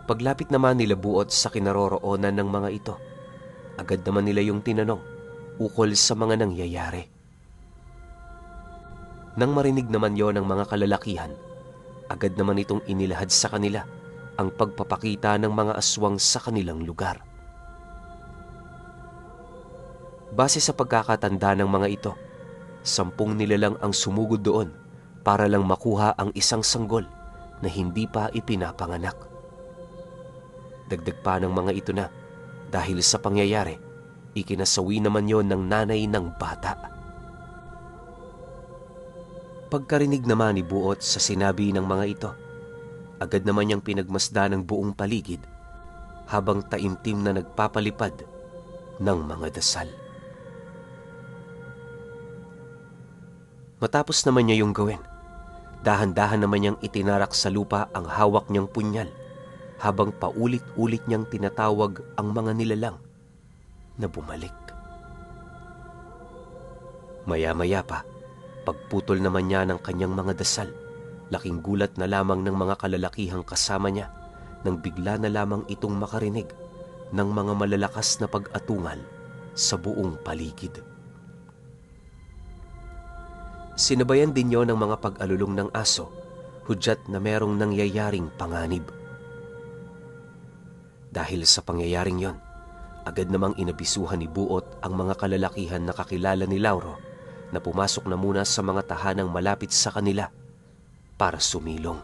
Paglapit naman nila Buot sa kinaroroonan ng mga ito, agad naman nila yung tinanong ukol sa mga nangyayari. Nang marinig naman yon ng mga kalalakihan, agad naman itong inilahad sa kanila ang pagpapakita ng mga aswang sa kanilang lugar. Base sa pagkakatanda ng mga ito, 10 nilalang ang sumugod doon para lang makuha ang isang sanggol na hindi pa ipinapanganak. Dagdag pa ng mga ito na Dahil sa pangyayari, ikinasawi naman yon ng nanay ng bata. Pagkarinig naman ni Buot sa sinabi ng mga ito, agad naman niyang pinagmasdan ng buong paligid habang taimtim na nagpapalipad ng mga dasal. Matapos naman niya yung gawin, dahan-dahan naman niyang itinarak sa lupa ang hawak niyang punyal habang paulit-ulit niyang tinatawag ang mga nilalang na bumalik. Maya-maya pa, pagputol naman niya ng kanyang mga dasal, laking gulat na lamang ng mga kalalakihang kasama niya nang bigla na lamang itong makarinig ng mga malalakas na pag-atungal sa buong paligid. Sinabayan din yon ng mga pag-alulong ng aso, hudyat na merong nangyayaring panganib. Dahil sa pangyayaring yon, agad namang inabisuhan ni Buot ang mga kalalakihan na kakilala ni Lauro na pumasok na muna sa mga tahanang malapit sa kanila para sumilong.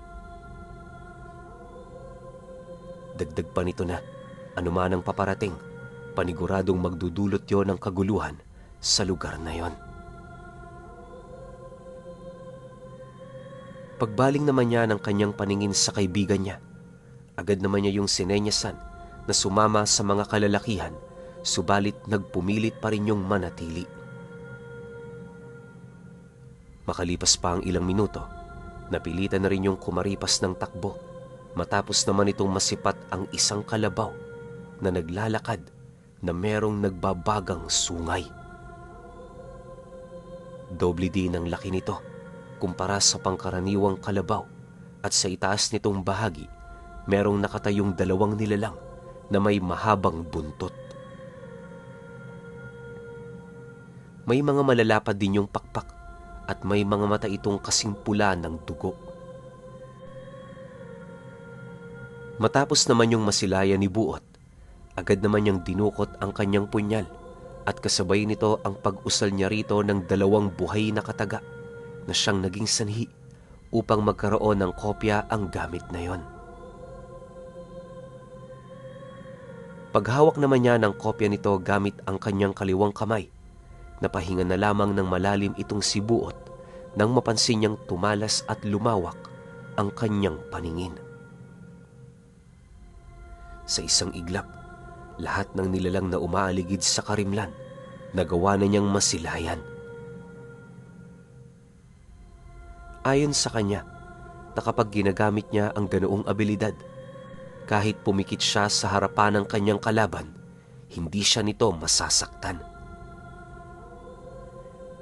Dagdag pa nito na, anuman ang paparating, paniguradong magdudulot yon ng kaguluhan sa lugar na yon. Pagbaling naman niya ng kanyang paningin sa kaibigan niya, agad naman niya yung sinenyasan na sumama sa mga kalalakihan, subalit nagpumilit pa rin yung manatili. Makalipas pa ang ilang minuto, napilitan na rin yung kumaripas ng takbo, matapos naman itong masipat ang isang kalabaw na naglalakad na merong nagbabagang sungay. Doble din ang laki nito kumpara sa pangkaraniwang kalabaw, at sa itaas nitong bahagi, merong nakatayong dalawang nilalang na may mahabang buntot. May mga malalapad din yung pakpak at may mga mata itong kasing pula ng dugo. Matapos naman yung masilayan ni Buot, agad naman niyang dinukot ang kanyang punyal at kasabay nito ang pag-usal niya rito ng dalawang buhay na kataga na siyang naging sanhi upang magkaroon ng kopya ang gamit na yon. Paghawak naman niya ng kopya nito gamit ang kanyang kaliwang kamay, napahinga na lamang ng malalim itong si Buot nang mapansin niyang tumalas at lumawak ang kanyang paningin. Sa isang iglap, lahat ng nilalang na umaaligid sa karimlan, nagawa na niyang masilayan. Ayon sa kanya, na kapag ginagamit niya ang ganoong abilidad, kahit pumikit siya sa harapan ng kanyang kalaban, hindi siya nito masasaktan.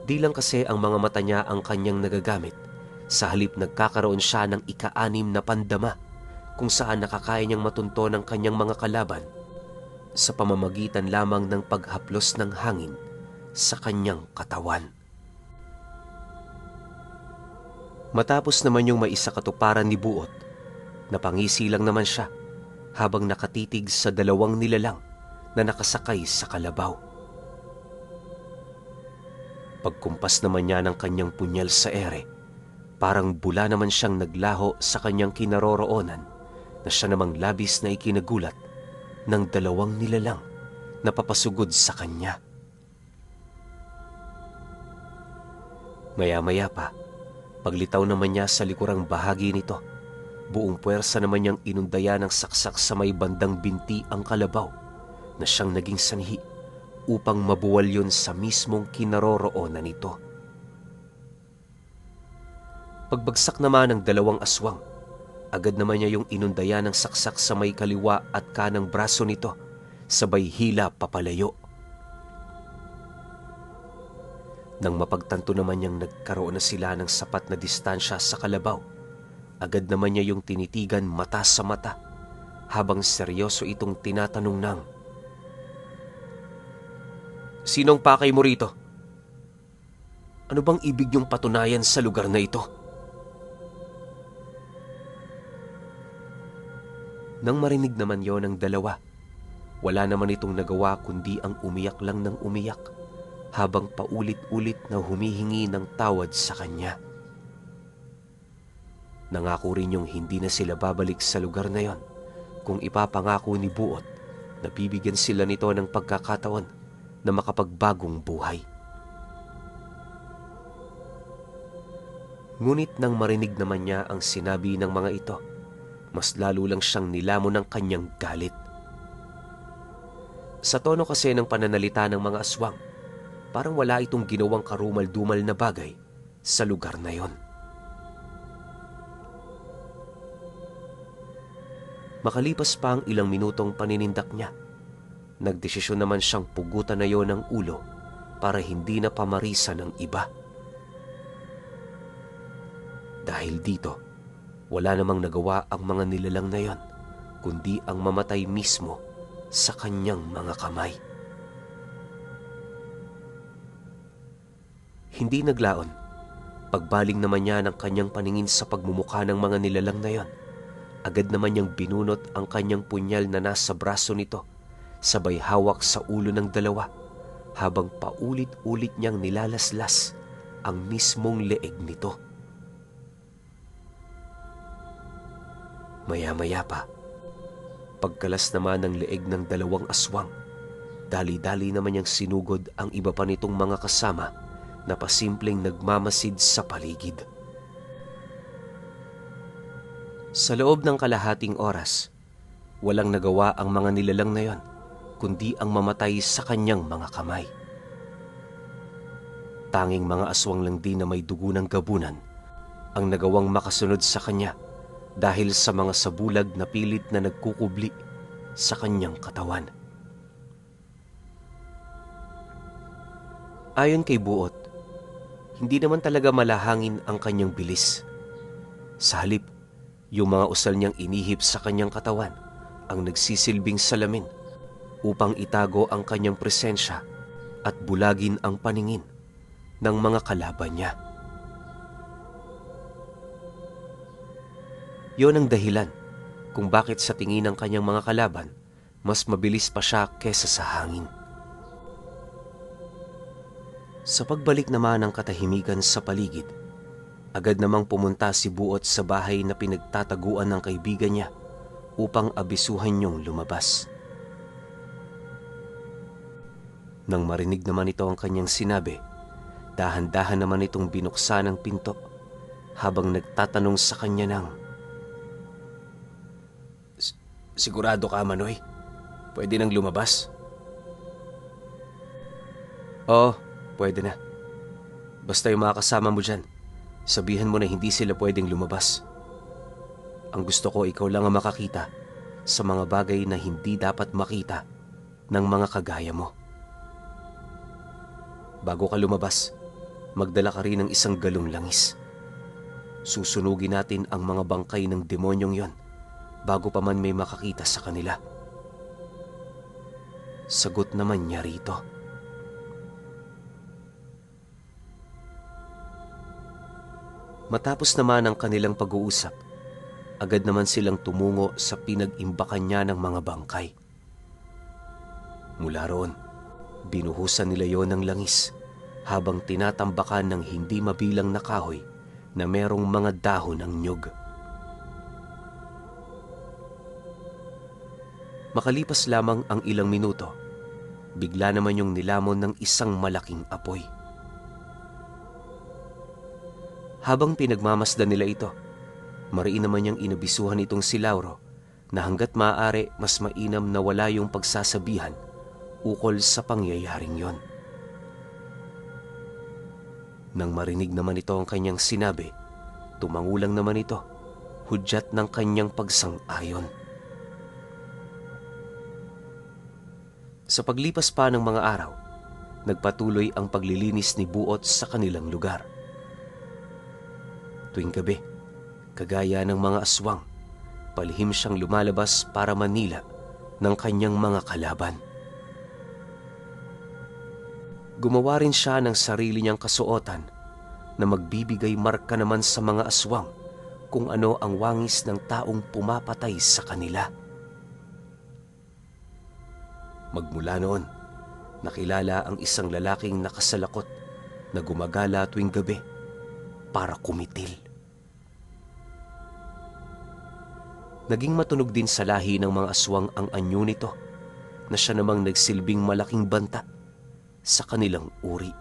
Di lang kasi ang mga mata niya ang kanyang nagagamit, sa halip nagkakaroon siya ng ika-6 na pandama kung saan nakakaya niyang matunto ng kanyang mga kalaban sa pamamagitan lamang ng paghaplos ng hangin sa kanyang katawan. Matapos naman yung maisakatuparan ni Buot, napangisi lang naman siya habang nakatitig sa dalawang nilalang na nakasakay sa kalabaw. Pagkumpas naman niya ng kanyang punyal sa ere, parang bula naman siyang naglaho sa kanyang kinaroroonan na siya namang labis na ikinagulat ng dalawang nilalang na papasugod sa kanya. Maya-maya pa, paglitaw naman niya sa likurang bahagi nito, buong puwersa naman niyang inundaya ng saksak sa may bandang binti ang kalabaw na siyang naging sanhi upang mabuwal yun sa mismong kinaroroonan nito. Pagbagsak naman ng dalawang aswang, agad naman niya yung inundaya ng saksak sa may kaliwa at kanang braso nito, sabay hila papalayo. Nang mapagtanto naman niyang nagkaroon na sila ng sapat na distansya sa kalabaw, agad naman niya yung tinitigan mata sa mata habang seryoso itong tinatanong ng, "Sinong pakay mo rito? Ano bang ibig niyong patunayan sa lugar na ito?" Nang marinig naman yon ng dalawa, wala naman itong nagawa kundi ang umiyak lang ng umiyak habang paulit-ulit na humihingi ng tawad sa kanya. Nangako rin yung hindi na sila babalik sa lugar na yon kung ipapangako ni Buot nabibigyan sila nito ng pagkakataon na makapagbagong buhay. Ngunit nang marinig naman niya ang sinabi ng mga ito, mas lalo lang siyang nilamon ng kanyang galit. Sa tono kasi ng pananalita ng mga aswang, parang wala itong ginawang karumal-dumal na bagay sa lugar na yon. Makalipas pa ang ilang minutong paninindak niya, nagdesisyon naman siyang pugutan na yon ng ulo para hindi na pamarisan ng iba. Dahil dito, wala namang nagawa ang mga nilalang na yon, kundi ang mamatay mismo sa kanyang mga kamay. Hindi naglaon. Pagbaling naman niya ng kanyang paningin sa pagmumukha ng mga nilalang na yon, agad naman niyang binunot ang kanyang punyal na nasa braso nito, sabay hawak sa ulo ng dalawa, habang paulit-ulit niyang nilalaslas ang mismong leeg nito. Maya-maya pa, pagkalas naman ng leeg ng dalawang aswang, dali-dali naman niyang sinugod ang iba pa nitong mga kasama na pasimpleng nagmamasid sa paligid. Sa loob ng kalahating oras, walang nagawa ang mga nilalang na yon, kundi ang mamatay sa kanyang mga kamay. Tanging mga aswang lang din na may dugo ng gabunan ang nagawang makasunod sa kanya dahil sa mga sabulag na pilit na nagkukubli sa kanyang katawan. Ayon kay Buot, hindi naman talaga malahangin ang kanyang bilis. Sa halip, yung mga usal niyang inihip sa kanyang katawan ang nagsisilbing salamin upang itago ang kanyang presensya at bulagin ang paningin ng mga kalaban niya. Yon ang dahilan kung bakit sa tingin ng kanyang mga kalaban, mas mabilis pa siya kesa sa hangin. Sa pagbalik naman ng katahimikan sa paligid, agad namang pumunta si Buot sa bahay na pinagtataguan ng kaibigan niya upang abisuhan niyong lumabas. Nang marinig naman ito ang kanyang sinabi, dahan-dahan naman itong binuksan ang pinto habang nagtatanong sa kanya ng, "Sigurado ka, Manoy? Pwede nang lumabas?" "Oo, pwede na. Basta yung mga kasama mo dyan, sabihan mo na hindi sila pwedeng lumabas. Ang gusto ko, ikaw lang ang makakita sa mga bagay na hindi dapat makita ng mga kagaya mo. Bago ka lumabas, magdala ka rin ng isang galong langis. Susunugin natin ang mga bangkay ng demonyong yon bago pa man may makakita sa kanila." Sagot naman niya rito. Matapos naman ang kanilang pag-uusap, agad naman silang tumungo sa pinag-imbakan niya ng mga bangkay. Mula roon, binuhusan nila yon ng langis habang tinatambakan ng hindi mabilang na kahoy na merong mga dahon ng nyug. Makalipas lamang ang ilang minuto, bigla naman yung nilamon ng isang malaking apoy. Habang pinagmamasdan nila ito, mariin naman niyang inabisuhan itong si Lauro na hanggat maaari mas mainam na wala yung pagsasabihan ukol sa pangyayaring yon. Nang marinig naman ito ang kanyang sinabi, tumangulang naman ito, hudyat ng kanyang pagsang-ayon. Sa paglipas pa ng mga araw, nagpatuloy ang paglilinis ni Buot sa kanilang lugar. Tuwing gabi, kagaya ng mga aswang, palihim siyang lumalabas para manila ng kanyang mga kalaban. Gumawa rin siya ng sarili niyang kasuotan na magbibigay marka naman sa mga aswang kung ano ang wangis ng taong pumapatay sa kanila. Magmula noon, nakilala ang isang lalaking nakasalakot na gumagala tuwing gabi para kumitil. Naging matunog din sa lahi ng mga aswang ang anyo nito na siya namang nagsilbing malaking banta sa kanilang uri.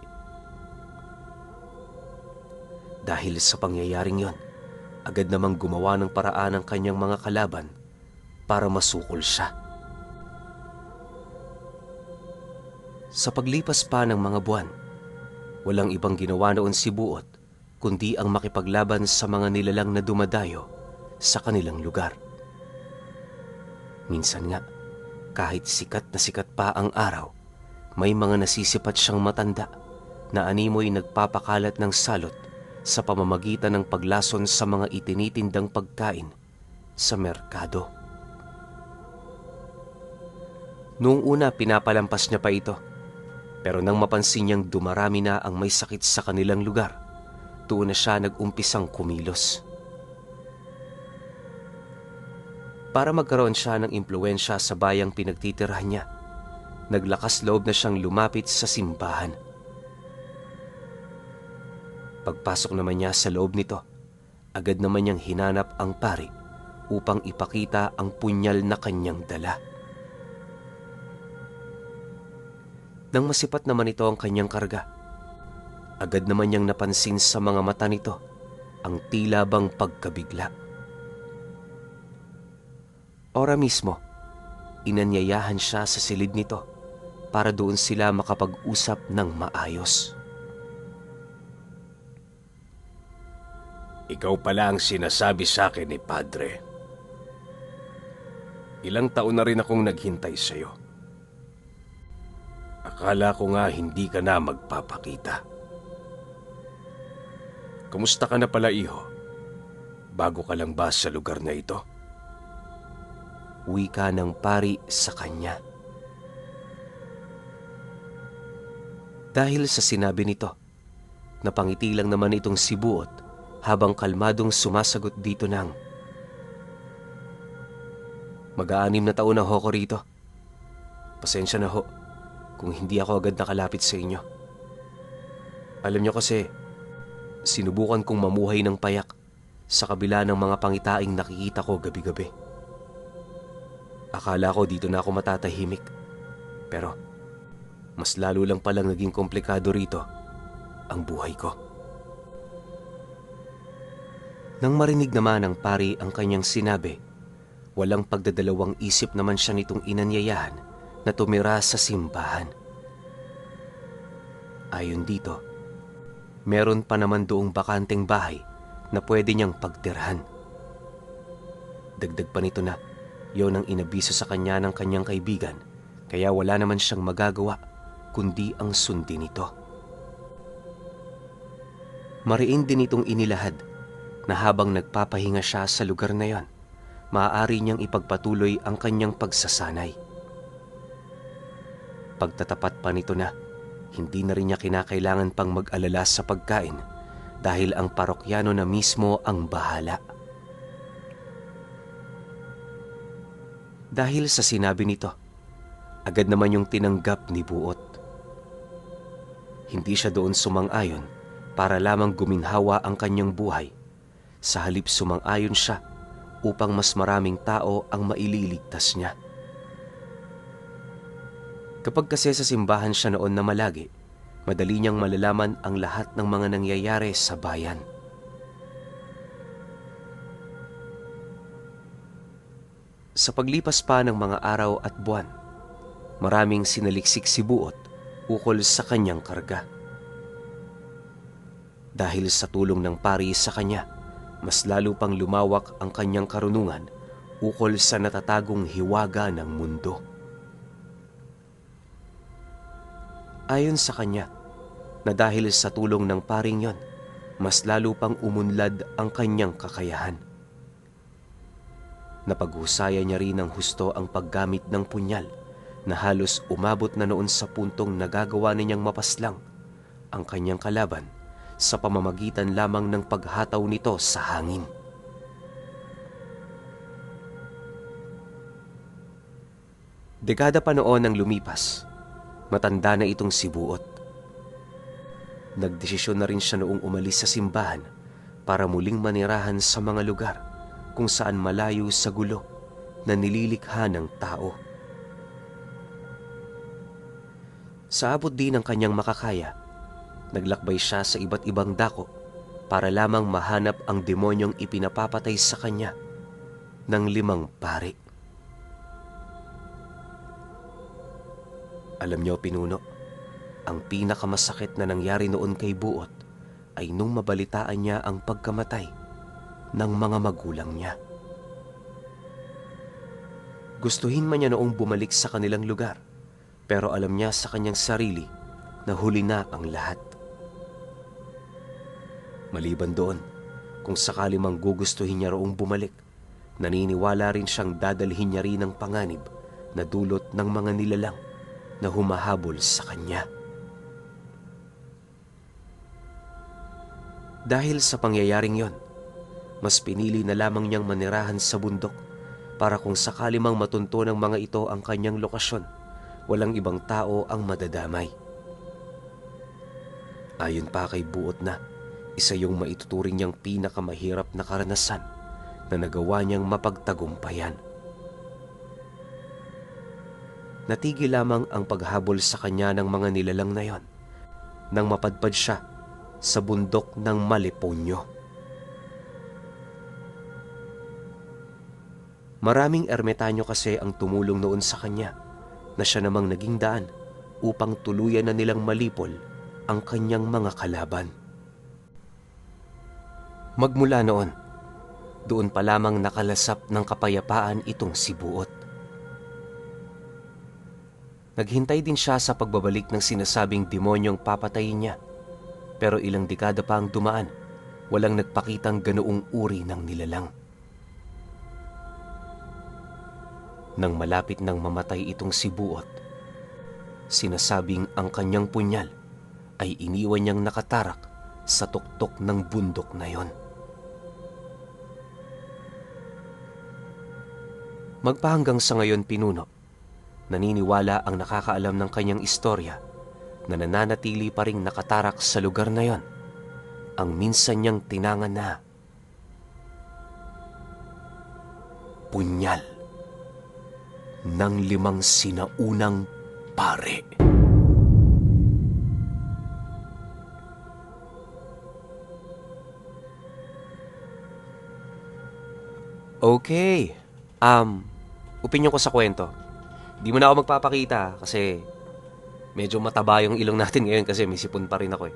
Dahil sa pangyayaring yon, agad namang gumawa ng paraan ng kanyang mga kalaban para masukol siya. Sa paglipas pa ng mga buwan, walang ibang ginawa noon si Buot kundi ang makipaglaban sa mga nilalang na dumadayo sa kanilang lugar. Minsan nga, kahit sikat na sikat pa ang araw, may mga nasisipat siyang matanda na animoy nagpapakalat ng salot sa pamamagitan ng paglason sa mga itinitindang pagkain sa merkado. Noong una pinapalampas niya pa ito, pero nang mapansin niyang dumarami na ang may sakit sa kanilang lugar, doon na siya nag-umpisang kumilos. Para magkaroon siya ng impluwensya sa bayang pinagtitirahan niya, naglakas loob na siyang lumapit sa simbahan. Pagpasok naman niya sa loob nito, agad naman niyang hinanap ang pari upang ipakita ang punyal na kanyang dala. Nang masipat naman ito ang kanyang karga, agad naman niyang napansin sa mga mata nito ang tila bang pagkabigla. Ora mismo, inanyayahan siya sa silid nito para doon sila makapag-usap ng maayos. Ikaw pala ang sinasabi sa akin ni Padre. Ilang taon na rin akong naghintay sa iyo. Akala ko nga hindi ka na magpapakita. Kumusta ka na pala, iho? Bago ka lang ba sa lugar na ito? Wika ng pari sa kanya. Dahil sa sinabi nito, napangiti lang naman itong si Buot habang kalmadong sumasagot dito ng, "Mag-aanim na taon na ho ko rito. Pasensya na ho kung hindi ako agad nakalapit sa inyo. Alam niyo kasi, sinubukan kong mamuhay ng payak sa kabila ng mga pangitaing nakikita ko gabi-gabi. Akala ko dito na ako matatahimik, pero mas lalo lang palang naging komplikado rito ang buhay ko." Nang marinig naman ng pari ang kanyang sinabi, walang pagdadalawang isip naman siya nitong inanyayahan na tumira sa simbahan. Ayon dito, meron pa naman doong bakanteng bahay na pwede niyang pagtirhan. Dagdag pa nito na, yon ang inabiso sa kanya ng kanyang kaibigan, kaya wala naman siyang magagawa kundi ang sundin ito. Mariin din itong inilahad na habang nagpapahinga siya sa lugar na yon, maaari niyang ipagpatuloy ang kanyang pagsasanay. Pagtatapat pa nito na, hindi na rin niya kinakailangan pang mag-alala sa pagkain dahil ang parokyano na mismo ang bahala. Dahil sa sinabi nito, agad naman yung tinanggap ni Buot. Hindi siya doon sumang-ayon para lamang guminhawa ang kanyang buhay. Sa halip sumang-ayon siya upang mas maraming tao ang maililigtas niya. Kapag kasi sa simbahan siya noon na malagi, madali niyang malalaman ang lahat ng mga nangyayari sa bayan. Sa paglipas pa ng mga araw at buwan, maraming sinaliksik si Buot ukol sa kanyang karga. Dahil sa tulong ng pari sa kanya, mas lalo pang lumawak ang kanyang karunungan ukol sa natatagong hiwaga ng mundo. Ayon sa kanya, na dahil sa tulong ng paring yon, mas lalo pang umunlad ang kanyang kakayahan. Napaghusayan niya rin ng husto ang paggamit ng punyal na halos umabot na noon sa puntong nagagawa niyang mapaslang ang kanyang kalaban sa pamamagitan lamang ng paghataw nito sa hangin. Dekada pa noon ang lumipas, matanda na itong si Buot. Nagdesisyon na rin siya noong umalis sa simbahan para muling manirahan sa mga lugar kung saan malayo sa gulo na nililikha ng tao. Sa abot din ng kanyang makakaya, naglakbay siya sa iba't ibang dako para lamang mahanap ang demonyong ipinapapatay sa kanya ng 5 pari. Alam niyo, Pinuno, ang pinakamasakit na nangyari noon kay Buot ay nung mabalitaan niya ang pagkamatay ng mga magulang niya. Gustuhin man niya noong bumalik sa kanilang lugar, pero alam niya sa kanyang sarili na huli na ang lahat. Maliban doon, kung sakali mang gugustuhin niya roong bumalik, naniniwala rin siyang dadalhin niya rin ang panganib na dulot ng mga nilalang na humahabol sa kanya. Dahil sa pangyayaring yon, mas pinili na lamang niyang manirahan sa bundok para kung sakali mang matunto ng mga ito ang kanyang lokasyon, walang ibang tao ang madadamay. Ayon pa kay Buot na, isa yung maituturing niyang pinakamahirap na karanasan na nagawa niyang mapagtagumpayan. Natigil lamang ang paghabol sa kanya ng mga nilalang na yon nang mapadpad siya sa bundok ng Maliponyo. Maraming ermitanyo kasi ang tumulong noon sa kanya na siya namang naging daan upang tuluyan na nilang malipol ang kanyang mga kalaban. Magmula noon, doon pa lamang nakalasap ng kapayapaan itong si Buot. Naghintay din siya sa pagbabalik ng sinasabing demonyong papatayin niya, pero ilang dekada pa ang dumaan, walang nagpakitang ganoong uri ng nilalang. Nang malapit nang mamatay itong si Buot, sinasabing ang kanyang punyal ay iniwan niyang nakatarak sa tuktok ng bundok na yon. Magpahanggang sa ngayon, Pinuno, naniniwala ang nakakaalam ng kanyang istorya na nananatili pa ring nakatarak sa lugar na yon ang minsan niyang tinangan na punyal ng 5 sinaunang pare. Okay. Opinyon ko sa kwento. Di mo na ako magpapakita kasi medyo mataba yung ilong natin ngayon kasi may sipon pa rin ako eh.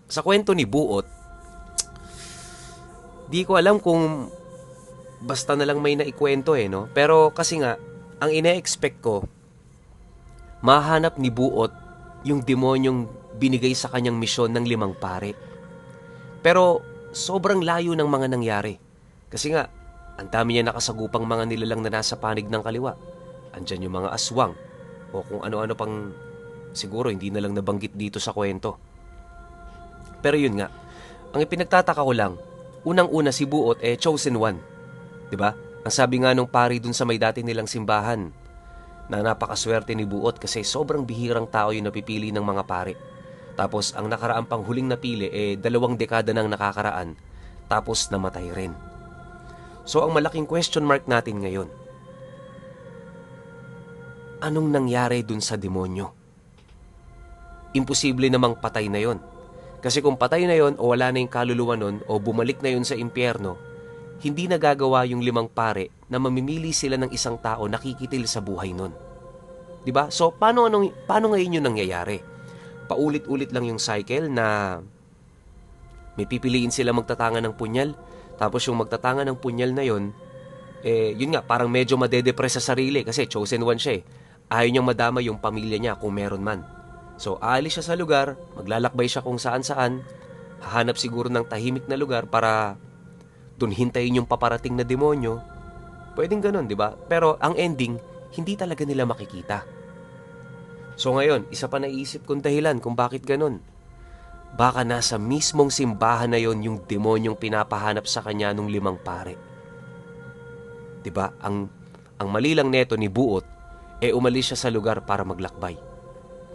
Sa kwento ni Buot, di ko alam kung basta na lang may naikwento eh, no? Pero kasi nga, ang ine-expect ko, mahanap ni Buot yung demonyong binigay sa kanyang misyon ng 5 pare. Pero sobrang layo ng mga nangyari. Kasi nga, ang dami niya nakasagupang mga nilalang na nasa panig ng kaliwa. Andyan yung mga aswang o kung ano-ano pang siguro hindi na lang nabanggit dito sa kwento. Pero yun nga, ang ipinagtataka ko lang, unang-una si Buot chosen one. 'Di ba? Ang sabi nga nung pari dun sa may dati nilang simbahan na napakaswerte ni Buot kasi sobrang bihirang tao yung napipili ng mga pari. Tapos ang nakaraang pang huling napili 2 dekada nang nakakaraan tapos namatay rin. So ang malaking question mark natin ngayon, anong nangyari dun sa demonyo? Imposible namang patay na yon. Kasi kung patay na yon o wala na yung kaluluwa nun o bumalik na yon sa impyerno, hindi nagagawa yung 5 pare na mamimili sila ng isang tao nakikitil sa buhay nun. Diba? So paano ngayon yun nangyayari? Paulit-ulit lang yung cycle na may pipiliin sila magtatanga ng punyal. Tapos yung magtatanga ng punyal na yon, yun nga, parang medyo madedepress sa sarili kasi chosen one siya eh. Ayaw niyang madama yung pamilya niya kung meron man. So, aalis siya sa lugar, maglalakbay siya kung saan-saan, hahanap siguro ng tahimik na lugar para dun hintayin yung paparating na demonyo. Pwedeng ganun, di ba? Pero ang ending, hindi talaga nila makikita. So ngayon, isa pa naisip kong dahilan kung bakit ganun. Baka nasa mismong simbahan na yon yung demonyong pinapahanap sa kanya nung 5 pare. 'Di ba? Ang mali lang neto ni Buot, umalis siya sa lugar para maglakbay.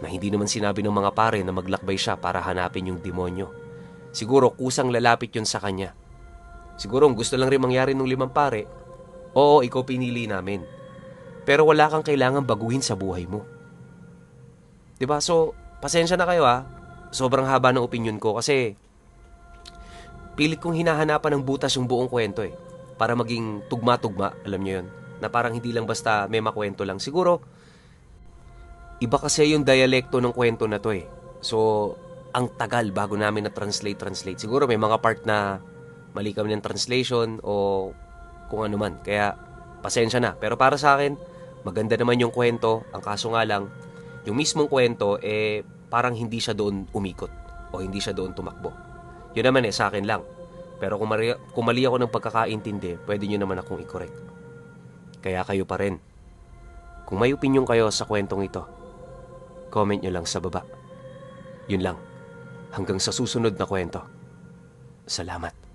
Na hindi naman sinabi ng mga pare na maglakbay siya para hanapin yung demonyo. Siguro kusang lalapit yun sa kanya. Siguro gusto lang rin mangyari nung 5 pare, oo, ikaw pinili namin. Pero wala kang kailangan baguhin sa buhay mo. 'Di ba? So, pasensya na kayo ha. Sobrang haba ng opinion ko kasi pilit kong hinahanapan ng butas yung buong kwento eh. Para maging tugma-tugma, alam niyo yun. Na parang hindi lang basta may makwento lang. Siguro, iba kasi yung dialekto ng kwento na to eh. So, ang tagal bago namin na-translate. Siguro may mga part na mali kami ng translation o kung ano man. Kaya, pasensya na. Pero para sa akin, maganda naman yung kwento. Ang kaso nga lang, yung mismong kwento, parang hindi siya doon umikot o hindi siya doon tumakbo. Yun naman sa akin lang. Pero kung mali ako ng pagkakaintindi, pwede nyo naman akong i-correct. Kaya kayo pa rin. Kung may opinion kayo sa kwentong ito, comment nyo lang sa baba. Yun lang. Hanggang sa susunod na kwento. Salamat.